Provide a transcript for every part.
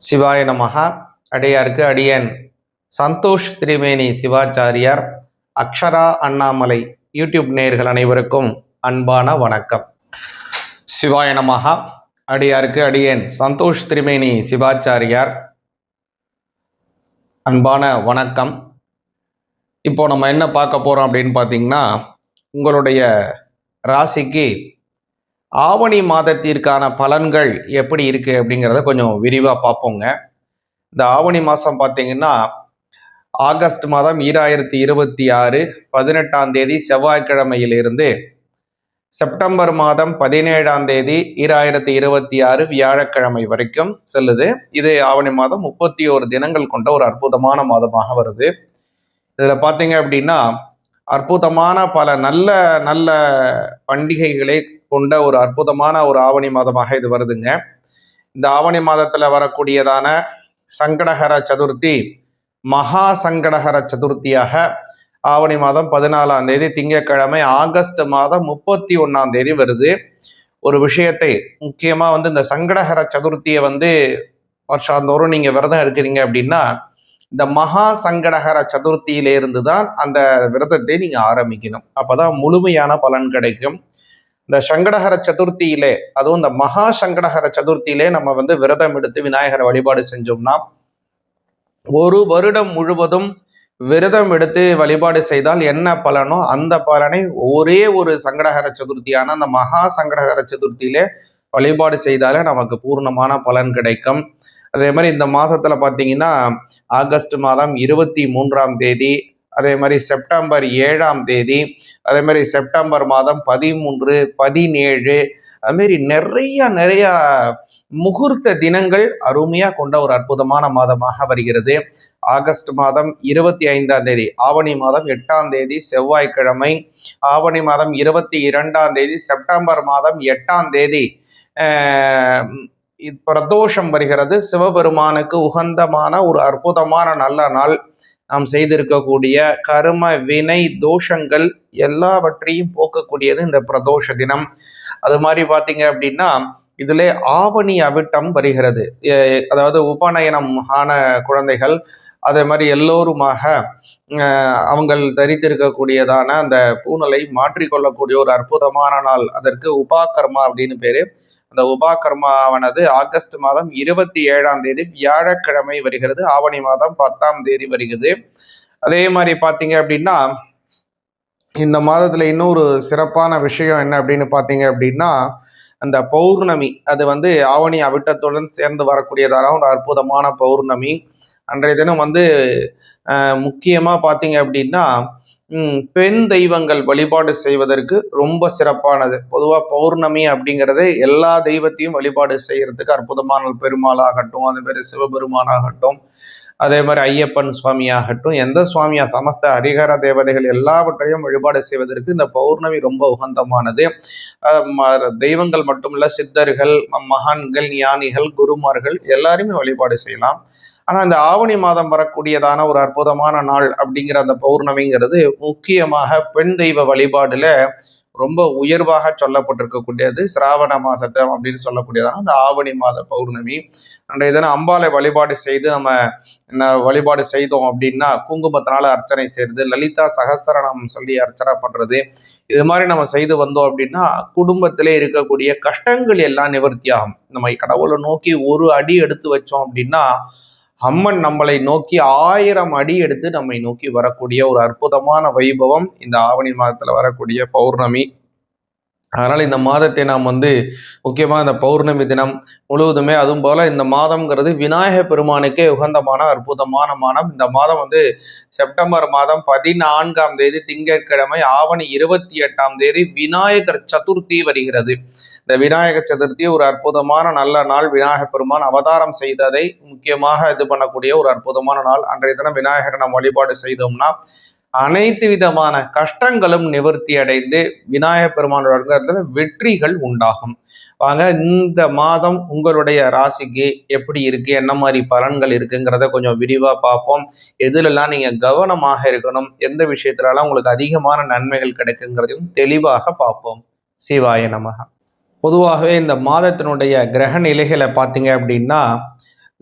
சிவாய நமஹா. அடியாருக்கு அடியன் சந்தோஷ் திரிவேணி சிவாச்சாரியார் அக்ஷரா அண்ணாமலை யூடியூப் நேயர்கள் அனைவருக்கும் அன்பான வணக்கம். சிவாய நமஹா. அடியாருக்கு அடியன் சந்தோஷ் திரிவேணி சிவாச்சாரியார் அன்பான வணக்கம். இப்போ நம்ம என்ன பார்க்க போறோம் அப்படின்னு பார்த்தீங்கன்னா, உங்களுடைய ராசிக்கு ஆவணி மாதத்திற்கான பலன்கள் எப்படி இருக்கு அப்படிங்கிறத கொஞ்சம் விரிவாக பார்ப்போங்க. இந்த ஆவணி மாதம் பார்த்தீங்கன்னா, ஆகஸ்ட் மாதம் 2026 18ஆம் தேதி செவ்வாய்க்கிழமையிலிருந்து செப்டம்பர் மாதம் 17ஆம் தேதி 2026 வியாழக்கிழமை வரைக்கும் செல்லுது. இது ஆவணி மாதம் 31 தினங்கள் கொண்ட ஒரு அற்புதமான மாதமாக வருது. இதில் பார்த்தீங்க அப்படின்னா, அற்புதமான பல நல்ல நல்ல பண்டிகைகளை கொண்ட ஒரு அற்புதமான ஒரு ஆவணி மாதமாக இது வருதுங்க. இந்த ஆவணி மாதத்துல வரக்கூடியதான சங்கடஹர சதுர்த்தி மகா சங்கடஹர சதுர்த்தியாக ஆவணி மாதம் 14ஆம் தேதி திங்கட்கிழமை ஆகஸ்ட் மாதம் 31ஆம் தேதி வருது. ஒரு விஷயத்தை முக்கியமா இந்த சங்கடஹர சதுர்த்தியை வருஷாந்தோறும் நீங்க விரதம் இருக்கிறீங்க அப்படின்னா, இந்த மகா சங்கடஹர சதுர்த்தியிலிருந்து தான் அந்த விரதத்தை நீங்க ஆரம்பிக்கணும். அப்பதான் முழுமையான பலன் கிடைக்கும். இந்த சங்கடஹர சதுர்த்தியிலே, அதுவும் இந்த மகா சங்கடஹர சதுர்த்தியிலே நம்ம விரதம் எடுத்து விநாயகரை வழிபாடு செஞ்சோம்னா, ஒரு வருடம் முழுவதும் விரதம் எடுத்து வழிபாடு செய்தால் என்ன பலனோ அந்த பலனை ஒரே ஒரு சங்கடஹர சதுர்த்தியான அந்த மகா சங்கடஹர சதுர்த்தியிலே வழிபாடு செய்தாலே நமக்கு பூர்ணமான பலன் கிடைக்கும். அதே மாதிரி இந்த மாதத்துல பார்த்தீங்கன்னா, ஆகஸ்ட் மாதம் 23ஆம் தேதி, அதே மாதிரி செப்டம்பர் 7ஆம் தேதி, அதே மாதிரி செப்டம்பர் மாதம் 13, 17, அதுமாரி நிறைய முகூர்த்த தினங்கள் அருமையா கொண்ட ஒரு அற்புதமான மாதமாக வருகிறது. ஆகஸ்ட் மாதம் 25ஆம் தேதி, ஆவணி மாதம் 8ஆம் தேதி செவ்வாய்க்கிழமை, ஆவணி மாதம் 22ஆம் தேதி, செப்டம்பர் மாதம் 8ஆம் தேதி பிரதோஷம் வருகிறது. சிவபெருமானுக்கு உகந்தமான ஒரு அற்புதமான நல்ல நாள். நாம் செய்திருக்கக்கூடிய கர்ம வினை தோஷங்கள் எல்லாவற்றையும் போக்கக்கூடியது இந்த பிரதோஷ தினம். அது மாதிரி பார்த்தீங்க அப்படின்னா, இதிலே ஆவணி அவிட்டம் வருகிறது. அதாவது உபநயனம் ஆன குழந்தைகள், அதே மாதிரி எல்லோருமாக அவங்கள் தரித்திருக்கக்கூடியதான அந்த பூணலை மாற்றிக்கொள்ளக்கூடிய ஒரு அற்புதமான நாள். அதற்கு உபாகர்மா அப்படின்னு பேரு. அந்த உபாகர்மாவானது ஆகஸ்ட் மாதம் 27ஆம் தேதி வியாழக்கிழமை வருகிறது. ஆவணி மாதம் 10ஆம் தேதி வருகிறது. அதே மாதிரி பார்த்தீங்க அப்படின்னா, இந்த மாதத்துல இன்னொரு சிறப்பான விஷயம் என்ன அப்படின்னு பார்த்தீங்க அப்படின்னா, அந்த பௌர்ணமி, அது ஆவணி அவிட்டத்துடன் சேர்ந்து வரக்கூடியதான ஒரு அற்புதமான பௌர்ணமி. அன்றைய தினம் முக்கியமா பார்த்தீங்க அப்படின்னா, பெண் தெய்வங்கள் வழிபாடு செய்வதற்கு ரொம்ப சிறப்பானது. பொதுவாக பௌர்ணமி அப்படிங்கிறது எல்லா தெய்வத்தையும் வழிபாடு செய்யறதுக்கு அற்புதமான பெருமாளாகட்டும், அதே மாதிரி சிவபெருமானாகட்டும், அதே மாதிரி ஐயப்பன் சுவாமியாகட்டும், எந்த சுவாமியா சமஸ்த ஹரிஹர தேவதைகள் எல்லாவற்றையும் வழிபாடு செய்வதற்கு இந்த பௌர்ணமி ரொம்ப உகந்தமானது. தெய்வங்கள் மட்டுமல்ல, சித்தர்கள், மகான்கள், ஞானிகள், குருமார்கள் எல்லாருமே வழிபாடு செய்யலாம். ஆனால் இந்த ஆவணி மாதம் வரக்கூடியதான ஒரு அற்புதமான நாள் அப்படிங்கிற அந்த பௌர்ணமிங்கிறது முக்கியமாக பெண் தெய்வ வழிபாடுல ரொம்ப உயர்வாக சொல்லப்பட்டிருக்கக்கூடியது. சிராவண மாசத்தை அப்படின்னு சொல்லக்கூடியதான அந்த ஆவணி மாத பௌர்ணமி. அன்றைய தினம் அம்பாளை வழிபாடு செய்து நம்ம வழிபாடு செய்தோம் அப்படின்னா, குங்குமத்தினால அர்ச்சனை செய்யறது, லலிதா சகஸ்ரநாமம் சொல்லி அர்ச்சனை பண்றது, இது மாதிரி நம்ம செய்து வந்தோம் அப்படின்னா குடும்பத்திலே இருக்கக்கூடிய கஷ்டங்கள் எல்லாம் நிவர்த்தியாகும். நம்ம கடவுளை நோக்கி ஒரு அடி எடுத்து வச்சோம் அப்படின்னா, அம்மன் நம்மளை நோக்கி 1000 அடி எடுத்து நம்மை நோக்கி வரக்கூடிய ஒரு அற்புதமான வைபவம் இந்த ஆவணி மாதத்துல வரக்கூடிய பௌர்ணமி. அதனால இந்த மாதத்தை நாம் முக்கியமா இந்த பௌர்ணமி தினம் முழுவதுமே, அதுவும் போல இந்த மாதம்ங்கிறது விநாயக பெருமானுக்கே உகந்தமான அற்புதமான மாதம். இந்த மாதம் செப்டம்பர் மாதம் 14ஆம் தேதி திங்கட்கிழமை, ஆவணி 28ஆம் தேதி விநாயகர் சதுர்த்தி வருகிறது. இந்த விநாயகர் சதுர்த்தி ஒரு அற்புதமான நல்ல நாள். விநாயக பெருமான் அவதாரம் செய்ததை முக்கியமாக இது பண்ணக்கூடிய ஒரு அற்புதமான நாள். அன்றைய தினம் விநாயகரை நாம் வழிபாடு செய்தோம்னா அனைத்து விதமான கஷ்டங்களும் நிவர்த்தி அடைந்து விநாயக பெருமானோட வெற்றிகள் உண்டாகும். வாங்க, இந்த மாதம் உங்களுடைய ராசிக்கு எப்படி இருக்கு, என்ன மாதிரி பலன்கள் இருக்குங்கிறத கொஞ்சம் விரிவா பார்ப்போம். எதுலெல்லாம் நீங்க கவனமாக இருக்கணும், எந்த விஷயத்துலலாம் உங்களுக்கு அதிகமான நன்மைகள் கிடைக்குங்கிறதையும் தெளிவாக பார்ப்போம். சிவாய நமக. பொதுவாகவே இந்த மாதத்தினுடைய கிரக நிலைகளை பார்த்தீங்க அப்படின்னா,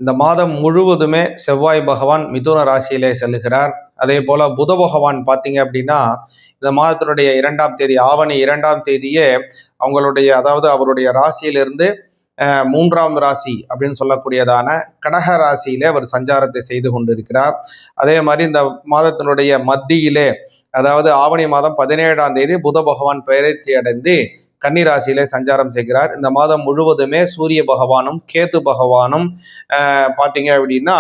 இந்த மாதம் முழுவதுமே செவ்வாய் பகவான் மிதுன ராசியிலே செல்லுகிறார். அதே போல புத பகவான் பார்த்தீங்க அப்படின்னா இந்த மாதத்தினுடைய 2ஆம் தேதி ஆவணி 2ஆம் தேதியே அவருடைய ராசியிலிருந்து 3ஆம் ராசி அப்படின்னு சொல்லக்கூடியதான கடக ராசியிலே அவர் சஞ்சாரத்தை செய்து கொண்டிருக்கிறார். அதே மாதிரி இந்த மாதத்தினுடைய மத்தியிலே ஆவணி மாதம் 17ஆம் தேதி புத பகவான் பெயர்ச்சி அடைந்து கன்னி ராசியிலே சஞ்சாரம் செய்கிறார். இந்த மாதம் முழுவதுமே சூரிய பகவானும் கேது பகவானும் பார்த்தீங்க அப்படின்னா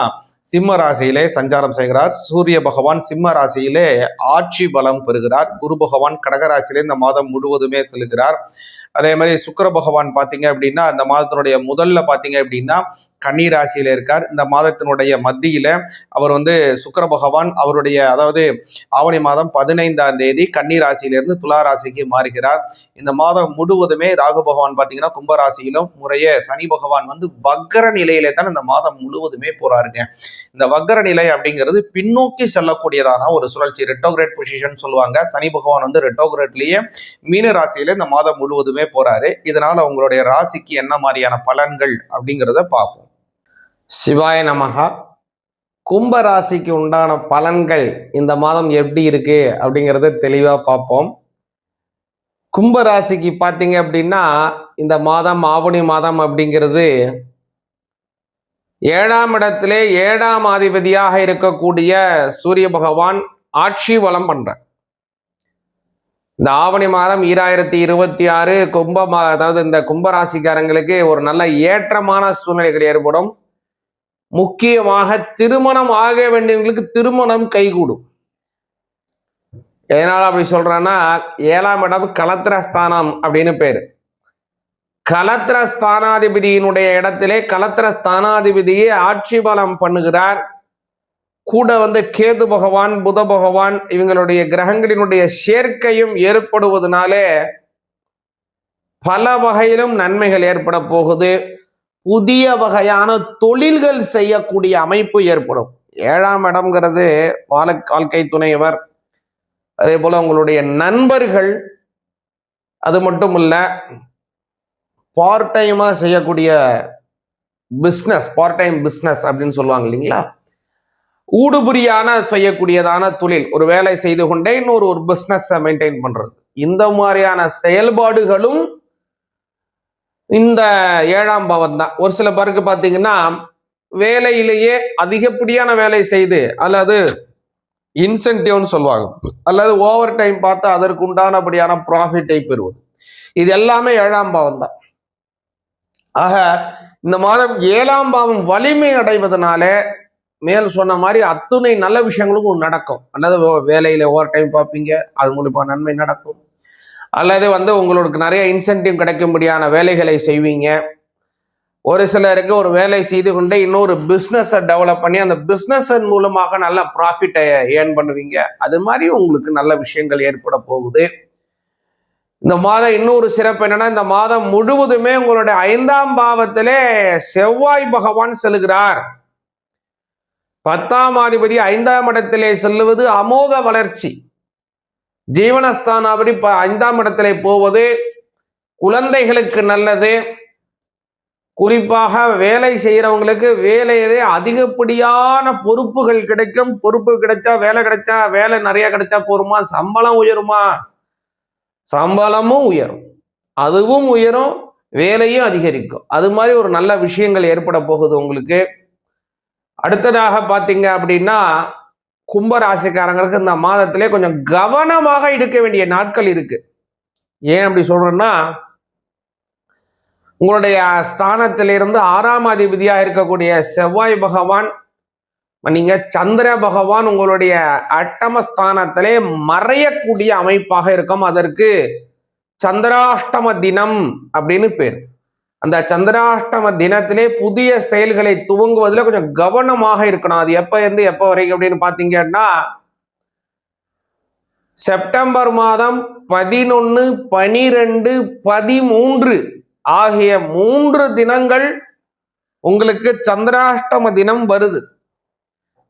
சிம்ம ராசியிலே சஞ்சாரம் செய்கிறார். சூரிய பகவான் சிம்ம ராசியிலே ஆட்சி பலம் பெறுகிறார். குரு பகவான் கடகராசியிலே இந்த மாதம் முழுவதுமே செல்கிறார். அதே மாதிரி சுக்கிர பகவான் பார்த்தீங்க அப்படின்னா இந்த மாதத்தினுடைய முதல்ல பார்த்தீங்க அப்படின்னா கன்னி ராசியில இருக்கார். இந்த மாதத்தினுடைய மத்தியில அவர் சுக்கிர பகவான் அவருடைய ஆவணி மாதம் 15ஆம் தேதி கன்னி ராசியிலிருந்து துலா ராசிக்கு மாறுகிறார். இந்த மாதம் முழுவதுமே ராகு பகவான் பார்த்தீங்கன்னா கும்பராசியிலும் முறையே சனி பகவான் வக்கர நிலையிலே தான் இந்த மாதம் முழுவதுமே போறாருங்க. இந்த வக்கர நிலை அப்படிங்கிறது பின்னோக்கி செல்லக்கூடியதான ஒரு சுழற்சி, ரெட்டோகிரேட் பொசிஷன் சொல்லுவாங்க. சனி பகவான் ரெட்டோகிரேட்லயே மீன ராசியில இந்த மாதம் முழுவதுமே போறாரு. இதனால உங்களுடைய ராசிக்கு என்ன மாதிரியான பலன்கள் அப்படிங்கிறத பார்ப்போம். சிவாய நமகா. கும்ப ராசிக்கு உண்டான பலன்கள் இந்த மாதம் எப்படி இருக்கு அப்படிங்கிறத தெளிவா பார்ப்போம். கும்ப ராசிக்கு பார்த்தீங்க அப்படின்னா இந்த மாதம் ஆவணி மாதம் அப்படிங்கிறது 7ஆம் இடத்திலே 7ஆம் அதிபதியாக இருக்கக்கூடிய சூரிய பகவான் ஆட்சி வலம் பண்ற இந்த ஆவணி மாதம் 2026 இந்த கும்பராசிக்காரங்களுக்கு ஒரு நல்ல ஏற்றமான சூழ்நிலைகள் ஏற்படும். முக்கியமாக திருமணம் ஆக வேண்டியவங்களுக்கு திருமணம் கைகூடும். எதனால அப்படி சொல்றேன்னா 7ஆம் இடம் கலத்திரஸ்தானம் அப்படின்னு பேரு. கலத்திரஸ்தானாதிபதியினுடைய இடத்திலே கலத்திரஸ்தானாதிபதியே ஆட்சி பலம் பண்ணுகிறார். கூட கேது பகவான் புத பகவான் இவங்களுடைய கிரகங்களினுடைய சேர்க்கையும் ஏற்படுவதனாலே பல வகையிலும் நன்மைகள் ஏற்பட போகுது. புதிய வகையான தொழில்கள் செய்யக்கூடிய அமைப்பு ஏற்படும். 7ஆம் இடம்ங்கிறது வாழ்க்கை துணைவர், அதே போல உங்களுடைய நண்பர்கள், அது மட்டும் இல்ல பார்ட் டைமா செய்யக்கூடிய பிஸ்னஸ், பார்ட் டைம் பிஸ்னஸ் அப்படின்னு சொல்லுவாங்க இல்லைங்களா, ஊடுபுரியான செய்யக்கூடியதான தொழில், ஒரு வேலை செய்து கொண்டே இன்னொரு பிஸ்னஸ் மெயின்டைன் பண்றது, இந்த மாதிரியான செயல்பாடுகளும் இந்த 7ஆம் பாவம் தான். ஒரு சில பேருக்கு பார்த்தீங்கன்னா வேலையிலேயே அதிகப்படியான வேலை செய்து அல்லது இன்சென்டிவ்னு சொல்லுவாங்க, அல்லது ஓவர் டைம் பார்த்து அதற்கு உண்டானபடியான ப்ராஃபிட்டை பெறுவது, இது எல்லாமே 7ஆம் பாவம் தான். ஆக இந்த மாதம் 7ஆம் பாவம் வலிமை அடைவதனால மேல் சொன்ன மாதிரி அத்துணை நல்ல விஷயங்களும் நடக்கும். அல்லது வேலையில ஓவர் டைம் பார்ப்பீங்க, அது மூலமா நன்மை நடக்கும். அல்லது உங்களுக்கு நிறைய இன்சென்டிவ் கிடைக்கும்படியான வேலைகளை செய்வீங்க. ஒரு சிலருக்கு ஒரு வேலை செய்து கொண்டே இன்னொரு பிஸ்னஸை டெவலப் பண்ணி அந்த பிஸ்னஸ் மூலமாக நல்ல ப்ராஃபிட்டை ஏர்ன் பண்ணுவீங்க. அது மாதிரி உங்களுக்கு நல்ல விஷயங்கள் ஏற்பட போகுது. இந்த மாதம் இன்னொரு சிறப்பு என்னன்னா, இந்த மாதம் முழுவதுமே உங்களுடைய 5ஆம் பாவத்திலே செவ்வாய் பகவான் செல்கிறார். 10ஆம் அதிபதி 5ஆம் இடத்திலே செல்லுவது அமோக வளர்ச்சி. ஜீவனஸ்தானாபதி 5ஆம் இடத்திலே போவது குழந்தைகளுக்கு நல்லது. குறிப்பாக வேலை செய்யறவங்களுக்கு வேலையிலே அதிகப்படியான பொறுப்புகள் கிடைக்கும். பொறுப்பு கிடைச்சா, வேலை நிறைய கிடைச்சா போருமா, சம்பளம் உயருமா? சம்பளமும் உயரும், அதுவும் உயரும், வேலையும் அதிகரிக்கும். அது மாதிரி ஒரு நல்ல விஷயங்கள் ஏற்பட போகுது உங்களுக்கு. அடுத்ததாக பார்த்தீங்க அப்படின்னா கும்பராசிக்காரங்களுக்கு இந்த மாதத்திலே கொஞ்சம் கவனமாக இருக்க வேண்டிய நாட்கள் இருக்கு. ஏன் அப்படி சொல்றேன்னா, உங்களுடைய ஸ்தானத்திலிருந்து 6ஆம் அதிபதியா இருக்கக்கூடிய செவ்வாய் பகவான், நீங்க சந்திர பகவான் உங்களுடைய அட்டமஸ்தானத்திலே மறையக்கூடிய அமைப்பாக இருக்கும். அதற்கு சந்திராஷ்டம தினம் அப்படின்னு பேர். அந்த சந்திராஷ்டம தினத்திலே புதிய செயல்களை துவங்குவதில் கொஞ்சம் கவனமாக இருக்கணும். அது எப்ப இருந்து எப்ப வரைக்கும் அப்படின்னு பாத்தீங்கன்னா, செப்டம்பர் மாதம் 11, 12, 13 ஆகிய 3 தினங்கள் உங்களுக்கு சந்திராஷ்டம தினம் வருது.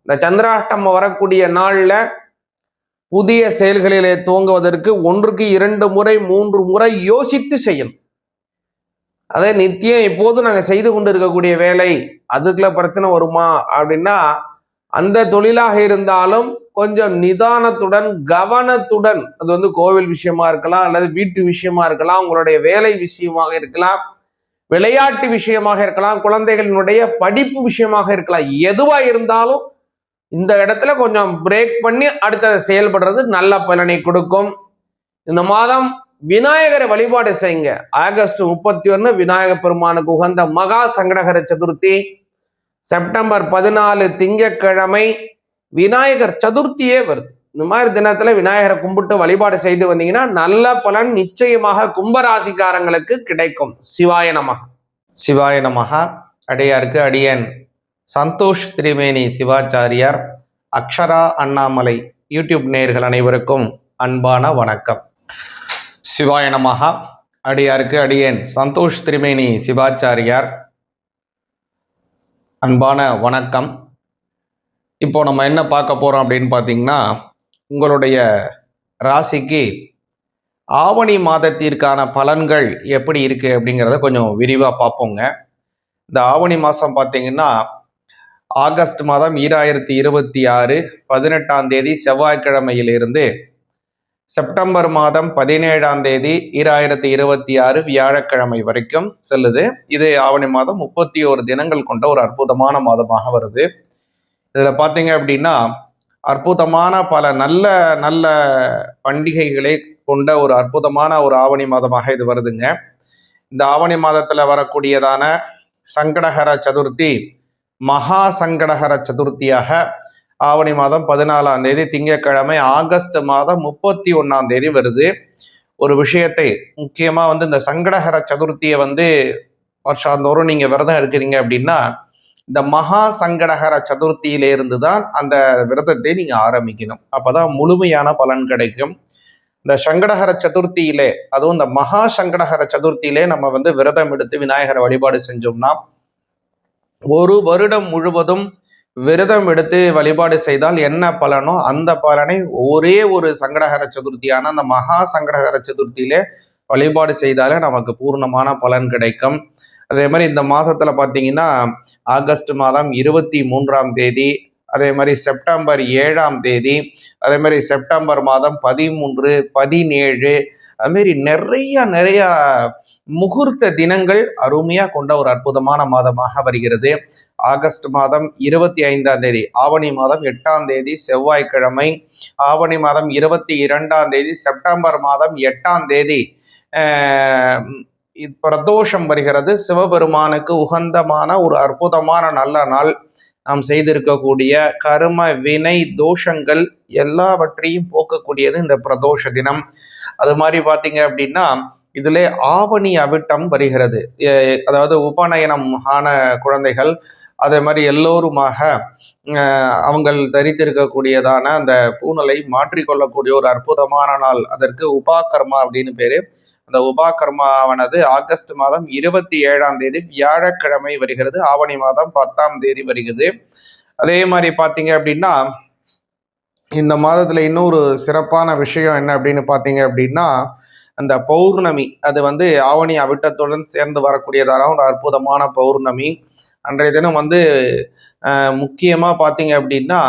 இந்த சந்திராஷ்டமம் வரக்கூடிய நாள்ல புதிய செயல்களிலே துவங்குவதற்கு 1க்கு 2 முறை 3 முறை யோசித்து செய்யணும். அதே நித்தியம் இப்போது நாங்கள் செய்து கொண்டு இருக்கக்கூடிய வேலை அதுக்குள்ள பிரச்சனை வருமா அப்படின்னா, அந்த தொழிலாக இருந்தாலும் கொஞ்சம் நிதானத்துடன் கவனத்துடன், அது வந்து கோவில் விஷயமா இருக்கலாம், அல்லது வீட்டு விஷயமா இருக்கலாம், உங்களுடைய வேலை விஷயமாக இருக்கலாம், விளையாட்டு விஷயமாக இருக்கலாம், குழந்தைகளினுடைய படிப்பு விஷயமாக இருக்கலாம், எதுவா இருந்தாலும் இந்த இடத்துல கொஞ்சம் பிரேக் பண்ணி அடுத்த செயல்படுறது நல்ல பலனை கொடுக்கும். இந்த மாதம் விநாயகரை வழிபாடு செய்யுங்க. ஆகஸ்ட் 31 விநாயக பெருமானுக்கு உகந்த மகா சங்கடகர சதுர்த்தி. செப்டம்பர் 14 திங்கட்கிழமை விநாயகர் சதுர்த்தியே வருது. இந்த மாதிரி தினத்துல விநாயகரை கும்பிட்டு வழிபாடு செய்து வந்தீங்கன்னா நல்ல பலன் நிச்சயமாக கும்பராசிக்காரங்களுக்கு கிடைக்கும். சிவாய நமஹ. சிவாய நமஹ. அடியாருக்கு அடியன் சந்தோஷ் திரிவேணி சிவாச்சாரியார், அக்ஷரா அண்ணாமலை யூடியூப் நேயர்கள் அனைவருக்கும் அன்பான வணக்கம். சிவாய நமஹ. அடியாருக்கு அடியேன் சந்தோஷ் திரிவேணி சிவாச்சாரியார், அன்பான வணக்கம். இப்போ நம்ம என்ன பார்க்க போறோம் அப்படின்னு பார்த்தீங்கன்னா, உங்களுடைய ராசிக்கு ஆவணி மாதத்திற்கான பலன்கள் எப்படி இருக்கு அப்படிங்கிறத கொஞ்சம் விரிவாக பார்ப்போங்க. இந்த ஆவணி மாதம் பார்த்தீங்கன்னா, ஆகஸ்ட் மாதம் 2026 18ஆம் தேதி செவ்வாய்க்கிழமையிலிருந்து செப்டம்பர் மாதம் 17ஆம் தேதி 2026 வியாழக்கிழமை வரைக்கும் செல்லுது. இது ஆவணி மாதம் 31 தினங்கள் கொண்ட ஒரு அற்புதமான மாதமாக வருது. இதுல பாத்தீங்க அப்படின்னா, அற்புதமான பல நல்ல நல்ல பண்டிகைகளை கொண்ட ஒரு அற்புதமான ஒரு ஆவணி மாதமாக இது வருதுங்க. இந்த ஆவணி மாதத்துல வரக்கூடியதான சங்கடஹர சதுர்த்தி மகா சங்கடஹர சதுர்த்தியாக ஆவணி மாதம் 14ஆம் தேதி திங்கட்கிழமை ஆகஸ்ட் மாதம் 31ஆம் தேதி வருது. ஒரு விஷயத்தை முக்கியமா வந்து இந்த சங்கடஹர சதுர்த்தியை வந்து வருஷாந்தோறும் நீங்க விரதம் எடுக்கிறீங்க அப்படின்னா, இந்த மகா சங்கடஹர சதுர்த்தியிலிருந்து தான் அந்த விரதத்தை நீங்க ஆரம்பிக்கணும். அப்பதான் முழுமையான பலன் கிடைக்கும். இந்த சங்கடஹர சதுர்த்தியிலே, அதுவும் இந்த மகா சங்கடஹர சதுர்த்தியிலே நம்ம வந்து விரதம் எடுத்து விநாயகரை வழிபாடு செஞ்சோம்னா, ஒரு வருடம் முழுவதும் விரதம் எடுத்து வழிபாடு செய்தால் என்ன பலனோ அந்த பலனை ஒரே ஒரு சங்கடஹர சதுர்த்தியான அந்த மகா சங்கடஹர சதுர்த்தியிலே வழிபாடு செய்தாலே நமக்கு பூர்ணமான பலன் கிடைக்கும். அதே மாதிரி இந்த மாதத்துல பார்த்தீங்கன்னா, ஆகஸ்ட் மாதம் 23ஆம் தேதி, அதே மாதிரி செப்டம்பர் 7ஆம் தேதி, அதே மாதிரி செப்டம்பர் மாதம் 13, 17, அதுமாரி நிறைய முகூர்த்த தினங்கள் அருமையா கொண்ட ஒரு அற்புதமான மாதமாக வருகிறது. ஆகஸ்ட் மாதம் 25ஆம் தேதி, ஆவணி மாதம் 8ஆம் தேதி செவ்வாய்க்கிழமை, ஆவணி மாதம் 22ஆம் தேதி, செப்டம்பர் மாதம் 8ஆம் தேதி பிரதோஷம் வருகிறது. சிவபெருமானுக்கு உகந்தமான ஒரு அற்புதமான நல்ல நாள். நாம் செய்திருக்கக்கூடிய கர்ம வினை தோஷங்கள் எல்லாவற்றையும் போக்கக்கூடியது இந்த பிரதோஷ தினம். அது மாதிரி பார்த்தீங்க அப்படின்னா, இதுல ஆவணி அவிட்டம் வருகிறது. அதாவது உபநயனம் ஆன குழந்தைகள், அதே மாதிரி எல்லோருமாக அவங்கள் தரித்திருக்கக்கூடியதான அந்த பூணலை மாற்றிக்கொள்ளக்கூடிய ஒரு அற்புதமான நாள். அதற்கு உபாகர்மா அப்படின்னு பேரு. அந்த உபாகர்மாவானது ஆகஸ்ட் மாதம் 27ஆம் தேதி வியாழக்கிழமை வருகிறது. ஆவணி மாதம் 10ஆம் தேதி வருகிறது. அதே மாதிரி பார்த்தீங்க அப்படின்னா, இந்த மாதத்துல இன்னொரு சிறப்பான விஷயம் என்ன அப்படின்னு பார்த்தீங்க அப்படின்னா, அந்த பௌர்ணமி, அது வந்து ஆவணி அவிட்டத்துடன் சேர்ந்து வரக்கூடியதான ஒரு அற்புதமான பௌர்ணமி. அன்றைய தினம் வந்து முக்கியமா பார்த்தீங்க அப்படின்னா,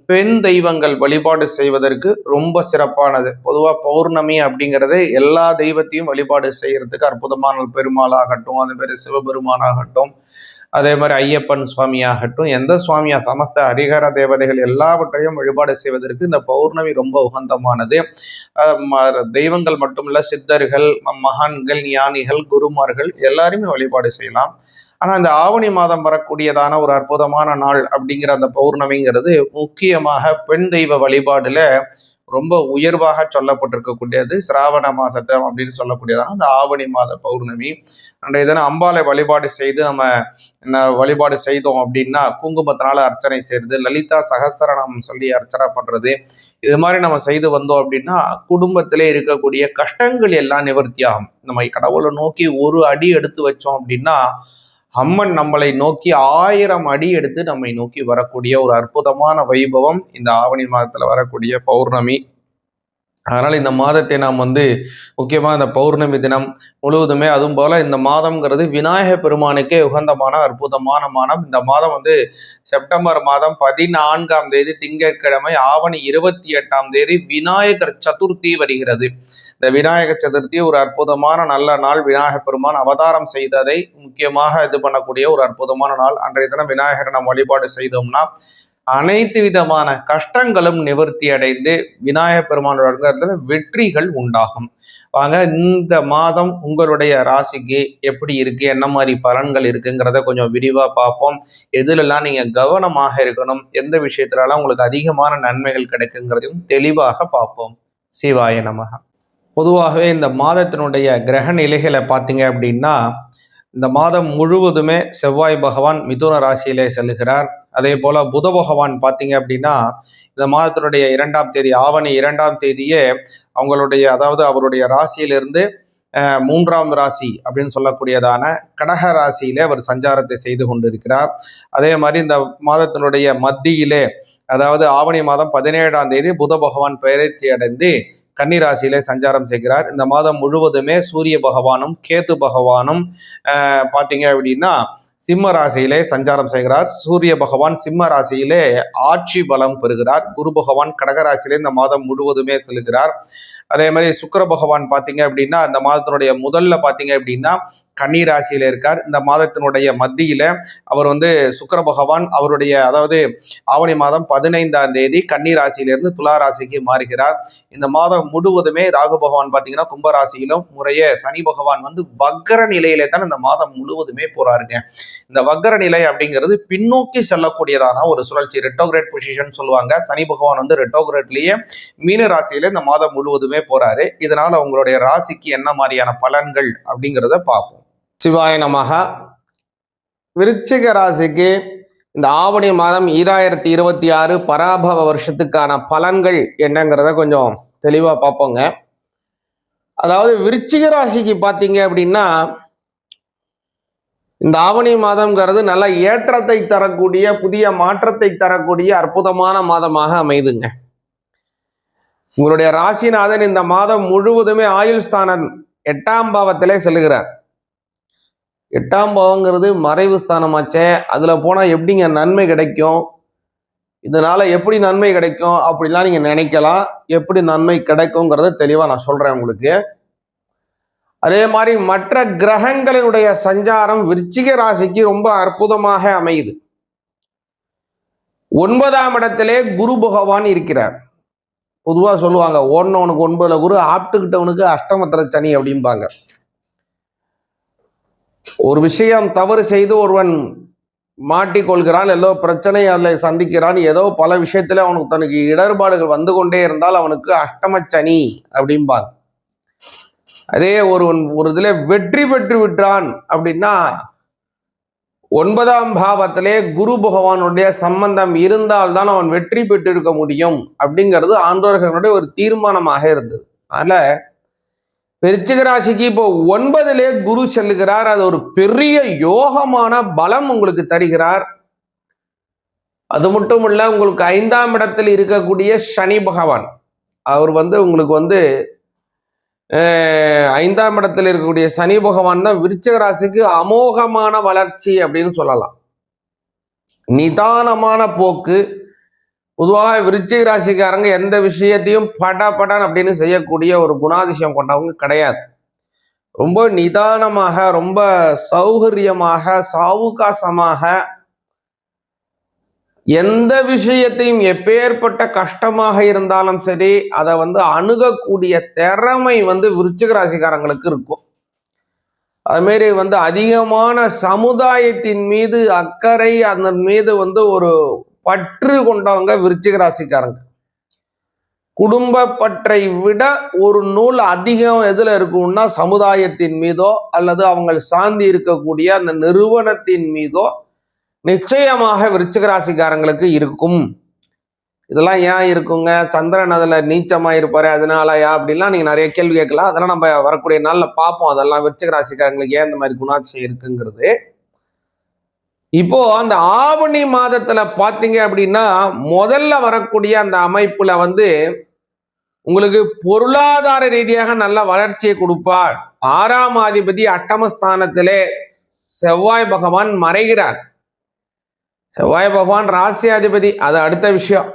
பெண் தெய்வங்கள் வழிபாடு செய்வதற்கு ரொம்ப சிறப்பானது. பொதுவாக பௌர்ணமி அப்படிங்கிறது எல்லா தெய்வத்தையும் வழிபாடு செய்யறதுக்கு அற்புதமான பெருமாளாகட்டும், அதே மாதிரி சிவபெருமானாகட்டும், அதே மாதிரி ஐயப்பன் சுவாமியாகட்டும், எந்த சுவாமியா சமஸ்த ஹரிஹர தேவதைகள் எல்லாவற்றையும் வழிபாடு செய்வதற்கு இந்த பௌர்ணமி ரொம்ப உகந்தமானது. தெய்வங்கள் மட்டுமல்ல, சித்தர்கள், மகான்கள், ஞானிகள், குருமார்கள் எல்லாருமே வழிபாடு செய்யலாம். ஆனா இந்த ஆவணி மாதம் வரக்கூடியதான ஒரு அற்புதமான நாள் அப்படிங்கிற அந்த பௌர்ணமிங்கிறது முக்கியமாக பெண் தெய்வ வழிபாடுல ரொம்ப உயர்வாக சொல்லப்பட்டிருக்கக்கூடியது. சிராவண மாசத்தை அப்படின்னு சொல்லக்கூடியதான அந்த ஆவணி மாத பௌர்ணமி. அன்றைய தினம் அம்பாளை வழிபாடு செய்து நம்ம வழிபாடு செய்தோம் அப்படின்னா, குங்குமத்தினால அர்ச்சனை செய்யறது, லலிதா சகஸ்ரநாமம் சொல்லி அர்ச்சனை பண்றது, இது மாதிரி நம்ம செய்து வந்தோம் அப்படின்னா குடும்பத்திலே இருக்கக்கூடிய கஷ்டங்கள் எல்லாம் நிவர்த்தி ஆகும். நம்ம கடவுளை நோக்கி ஒரு அடி எடுத்து வச்சோம் அப்படின்னா, அம்மன் நம்மளை நோக்கி 1000 அடி எடுத்து நம்மை நோக்கி வரக்கூடிய ஒரு அற்புதமான வைபவம் இந்த ஆவணி மாதத்துல வரக்கூடிய பௌர்ணமி. அதனால் இந்த மாதத்தை நாம் முக்கியமாக இந்த பௌர்ணமி தினம் முழுவதுமே, அதுவும் போல் இந்த மாதம்ங்கிறது விநாயக பெருமானுக்கே உகந்தமான அற்புதமான மாதம். இந்த மாதம் செப்டம்பர் மாதம் 14ஆம் தேதி திங்கட்கிழமை, ஆவணி 28ஆம் தேதி விநாயகர் சதுர்த்தி வருகிறது. இந்த விநாயகர் சதுர்த்தி ஒரு அற்புதமான நல்ல நாள். விநாயக பெருமான் அவதாரம் செய்ததை முக்கியமாக இது பண்ணக்கூடிய ஒரு அற்புதமான நாள். அன்றைய தினம் விநாயகரை நாம் வழிபாடு செய்தோம்னா அனைத்து விதமான கஷ்டங்களும் நிவர்த்தி அடைந்து விநாயக பெருமானோட வெற்றிகள் உண்டாகும். வாங்க, இந்த மாதம் உங்களுடைய ராசிக்கு எப்படி இருக்கு, என்ன மாதிரி பலன்கள் இருக்குங்கிறத கொஞ்சம் விரிவா பார்ப்போம். எதுலெல்லாம் நீங்க கவனமாக இருக்கணும், எந்த விஷயத்துலலாம் உங்களுக்கு அதிகமான நன்மைகள் கிடைக்குங்கிறதையும் தெளிவாக பார்ப்போம். சிவாய நமக. பொதுவாகவே இந்த மாதத்தினுடைய கிரக நிலைகளை பார்த்தீங்க அப்படின்னா, இந்த மாதம் முழுவதுமே செவ்வாய் பகவான் மிதுன ராசியிலே செல்கிறார். அதே போல புத பகவான் பார்த்தீங்க அப்படின்னா இந்த மாதத்தினுடைய 2ஆம் தேதி, ஆவணி 2ஆம் தேதியே அவங்களுடைய, அதாவது அவருடைய ராசியிலிருந்து 3ஆம் ராசி அப்படின்னு சொல்லக்கூடியதான கடக ராசியிலே அவர் சஞ்சாரத்தை செய்து கொண்டிருக்கிறார். அதே மாதிரி இந்த மாதத்தினுடைய மத்தியிலே, அதாவது ஆவணி மாதம் 17ஆம் தேதி புத பகவான் பெயர்ச்சி அடைந்து கன்னிராசியிலே சஞ்சாரம் செய்கிறார். இந்த மாதம் முழுவதுமே சூரிய பகவானும் கேது பகவானும் பார்த்தீங்க அப்படின்னா சிம்ம ராசியிலே சஞ்சாரம் செய்கிறார். சூரிய பகவான் சிம்ம ராசியிலே ஆட்சி பலம் பெறுகிறார். குரு பகவான் கடகராசியிலே இந்த மாதம் முழுவதுமே செல்கிறார். அதே மாதிரி சுக்கிர பகவான் பார்த்தீங்க அப்படின்னா இந்த மாதத்தினுடைய முதல்ல பார்த்தீங்க அப்படின்னா கன்னி ராசியில இருக்கார். இந்த மாதத்தினுடைய மத்தியில அவர் சுக்கிர பகவான் அவருடைய, அதாவது ஆவணி மாதம் 15ஆம் தேதி கன்னி ராசியிலிருந்து துலா ராசிக்கு மாறுகிறார். இந்த மாதம் முழுவதுமே ராகு பகவான் பார்த்தீங்கன்னா கும்பராசியிலும், முறையே சனி பகவான் வக்கர நிலையிலே தான் இந்த மாதம் முழுவதுமே போறாருங்க. இந்த வக்கர நிலை அப்படிங்கிறது பின்னோக்கி செல்லக்கூடியதான ஒரு சுழற்சி, ரெட்டோகிரேட் பொசிஷன் சொல்லுவாங்க. சனி பகவான் ரெட்டோகிரேட்லயே மீன ராசியில இந்த மாதம் முழுவதுமே போறாரு. இதனால உங்களுடைய ராசிக்கு என்ன மாதிரியான பலன்கள் அப்படிங்கிறத பார்ப்போம். சிவாய நமக. விருச்சிக ராசிக்கு இந்த ஆவணி மாதம் 2026 பராபவ வருஷத்துக்கான பலன்கள் என்னங்கிறத கொஞ்சம் தெளிவா பார்ப்போங்க. அதாவது விருச்சிக ராசிக்கு பார்த்தீங்க அப்படின்னா இந்த ஆவணி மாதம்ங்கிறது நல்ல ஏற்றத்தை தரக்கூடிய, புதிய மாற்றத்தை தரக்கூடிய அற்புதமான மாதமாக அமைதுங்க. உங்களுடைய ராசிநாதன் இந்த மாதம் முழுவதுமே ஆயுள் ஸ்தானம் 8ஆம் பாவத்திலே செல்கிறார். 8ஆம் பாவங்கிறது மறைவு ஸ்தானமாச்சே, அதுல போனா எப்படிங்க நன்மை கிடைக்கும், இதனால எப்படி நன்மை கிடைக்கும் அப்படிலாம் நீங்க நினைக்கலாம். எப்படி நன்மை கிடைக்குங்கிறத தெளிவா நான் சொல்றேன் உங்களுக்கு. அதே மாதிரி மற்ற கிரகங்களினுடைய சஞ்சாரம் விருச்சிக ராசிக்கு ரொம்ப அற்புதமாக அமையுது. 9ஆம் இடத்திலே குரு பகவான் இருக்கிறார். பொதுவா சொல்லுவாங்க, ஓடினவனுக்கு 9ல குரு, ஆப்டுக்கிட்டவனுக்கு அஷ்டமத்திர சனி அப்படிம்பாங்க. ஒரு விஷயம் தவறு செய்து ஒருவன் மாட்டிக்கொள்கிறான், ஏதோ பிரச்சனை அதில் சந்திக்கிறான், ஏதோ பல விஷயத்துல அவனுக்கு தனக்கு இடர்பாடுகள் வந்து கொண்டே இருந்தால் அவனுக்கு அஷ்டம சனி அப்படிம்பாங்க. அதே ஒரு இதுல வெற்றி பெற்று விட்டான் அப்படின்னா 9ஆம் பாவத்திலே குரு பகவானுடைய சம்பந்தம் இருந்தால்தான் அவன் வெற்றி பெற்று இருக்க முடியும் அப்படிங்கிறது ஆண்டோர்களுடைய ஒரு தீர்மானமாக இருந்தது. அதனால விருச்சிக ராசிக்கு இப்போ 9லே குரு செல்லுகிறார். அது ஒரு பெரிய யோகமான பலம் உங்களுக்கு தருகிறார். அது மட்டும் இல்ல, உங்களுக்கு 5ஆம் இடத்தில் இருக்கக்கூடிய சனி பகவான் அவர் உங்களுக்கு 5ஆம் இடத்தில் இருக்கக்கூடிய சனி பகவான் தான் விருச்சிக ராசிக்கு அமோகமான வளர்ச்சி அப்படின்னு சொல்லலாம். நிதானமான போக்கு. பொதுவாக விருச்சிக ராசிக்காரங்க எந்த விஷயத்தையும் படான் அப்படின்னு செய்யக்கூடிய ஒரு குணாதிசயம் கொண்டவங்க கிடையாது. ரொம்ப நிதானமாக, ரொம்ப சௌகரியமாக, சாவுகாசமாக எந்த விஷயத்தையும், எப்பேற்பட்ட கஷ்டமாக இருந்தாலும் சரி, அதை அணுகக்கூடிய திறமை விருச்சிக ராசிக்காரங்களுக்கு இருக்கும். அதுமாரி அதிகமான சமுதாயத்தின் மீது அக்கறை, அதன் மீது ஒரு பற்று கொண்டவங்க விருச்சிக ராசிக்காரங்க. குடும்ப பற்றை விட ஒரு நூல் அதிகம் எதுல இருக்கும்னா சமுதாயத்தின் மீதோ அல்லது அவங்க சார்ந்து இருக்கக்கூடிய அந்த நிறுவனத்தின் மீதோ நிச்சயமாக விருச்சிக ராசிக்காரங்களுக்கு இருக்கும். இதெல்லாம் ஏன் இருக்குங்க, சந்திரன் அதுல நீச்சமா இருப்பாரு அதனாலயா அப்படின்லாம் நீங்க நிறைய கேள்வி கேட்கலாம். அதெல்லாம் நம்ம வரக்கூடிய நாள்ல பார்ப்போம். அதெல்லாம் விருச்சிக ராசிக்காரங்களுக்கு ஏன் இந்த மாதிரி குணாதிசயம் இருக்குங்கிறது. இப்போ அந்த ஆவணி மாதத்துல பாத்தீங்க அப்படின்னா முதல்ல வரக்கூடிய அந்த அமைப்புல உங்களுக்கு பொருளாதார ரீதியாக நல்ல வளர்ச்சியை கொடுப்பார். 6ஆம் அதிபதி அட்டமஸ்தானத்திலே செவ்வாய் பகவான் மறைகிறார். செவ்வாய் பகவான் ராசியாதிபதி, அது அடுத்த விஷயம்.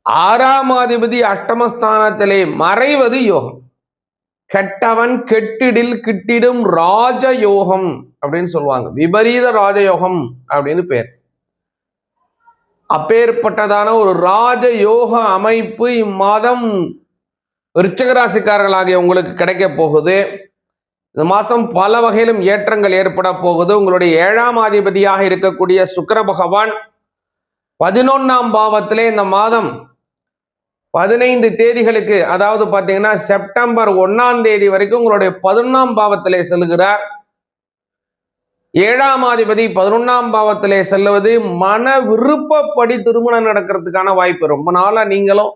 6ஆம் அதிபதி அட்டமஸ்தானத்திலே மறைவது யோகம். கெட்டவன் கெட்டிடில் கிட்டிடும் ராஜயோகம் அப்படின்னு சொல்லுவாங்க. விபரீத ராஜயோகம் அப்படின்னு பேர். அப்பேற்பட்டதான ஒரு ராஜயோக அமைப்பு இம்மாதம் விருச்சிக ராசிக்காரர்களாகிய உங்களுக்கு கிடைக்க போகுது. இந்த மாசம் பல வகையிலும் ஏற்றங்கள் ஏற்பட போகுது. உங்களுடைய 7ஆம் அதிபதியாக இருக்கக்கூடிய சுக்கிர பகவான் 11ஆம் பாவத்திலே இந்த மாதம் 15 தேதிகளுக்கு, அதாவது பாத்தீங்கன்னா செப்டம்பர் 1ஆம் தேதி வரைக்கும் உங்களுடைய 11ஆம் பாவத்திலே செல்கிறார். 7ஆம் அதிபதி 11ஆம் பாவத்திலே செல்வது மன விருப்பப்படி திருமணம் நடக்கிறதுக்கான வாய்ப்பு. ரொம்ப நாளா நீங்களும்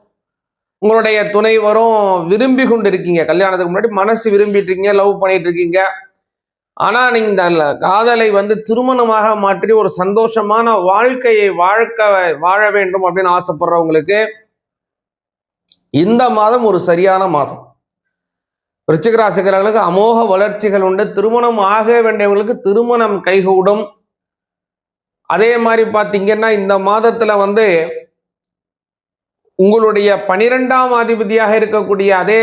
உங்களுடைய துணைவரும் விரும்பி கொண்டு இருக்கீங்க. கல்யாணத்துக்கு முன்னாடி மனசு விரும்பிட்டு இருக்கீங்க, லவ் பண்ணிட்டு இருக்கீங்க. ஆனா நீங்க இந்த காதலை திருமணமாக மாற்றி ஒரு சந்தோஷமான வாழ்க்கையை வாழ வேண்டும் அப்படின்னு ஆசைப்படுறவங்களுக்கு இந்த மாதம் ஒரு சரியான மாதம். விருச்சிக ராசிக்காரர்களுக்கு அமோக வளர்ச்சிகள் உண்டு. திருமணம் ஆக வேண்டியவங்களுக்கு திருமணம் கைகூடும். அதே மாதிரி பார்த்தீங்கன்னா இந்த மாதத்துல உங்களுடைய 12ஆம் அதிபதியாக இருக்கக்கூடிய அதே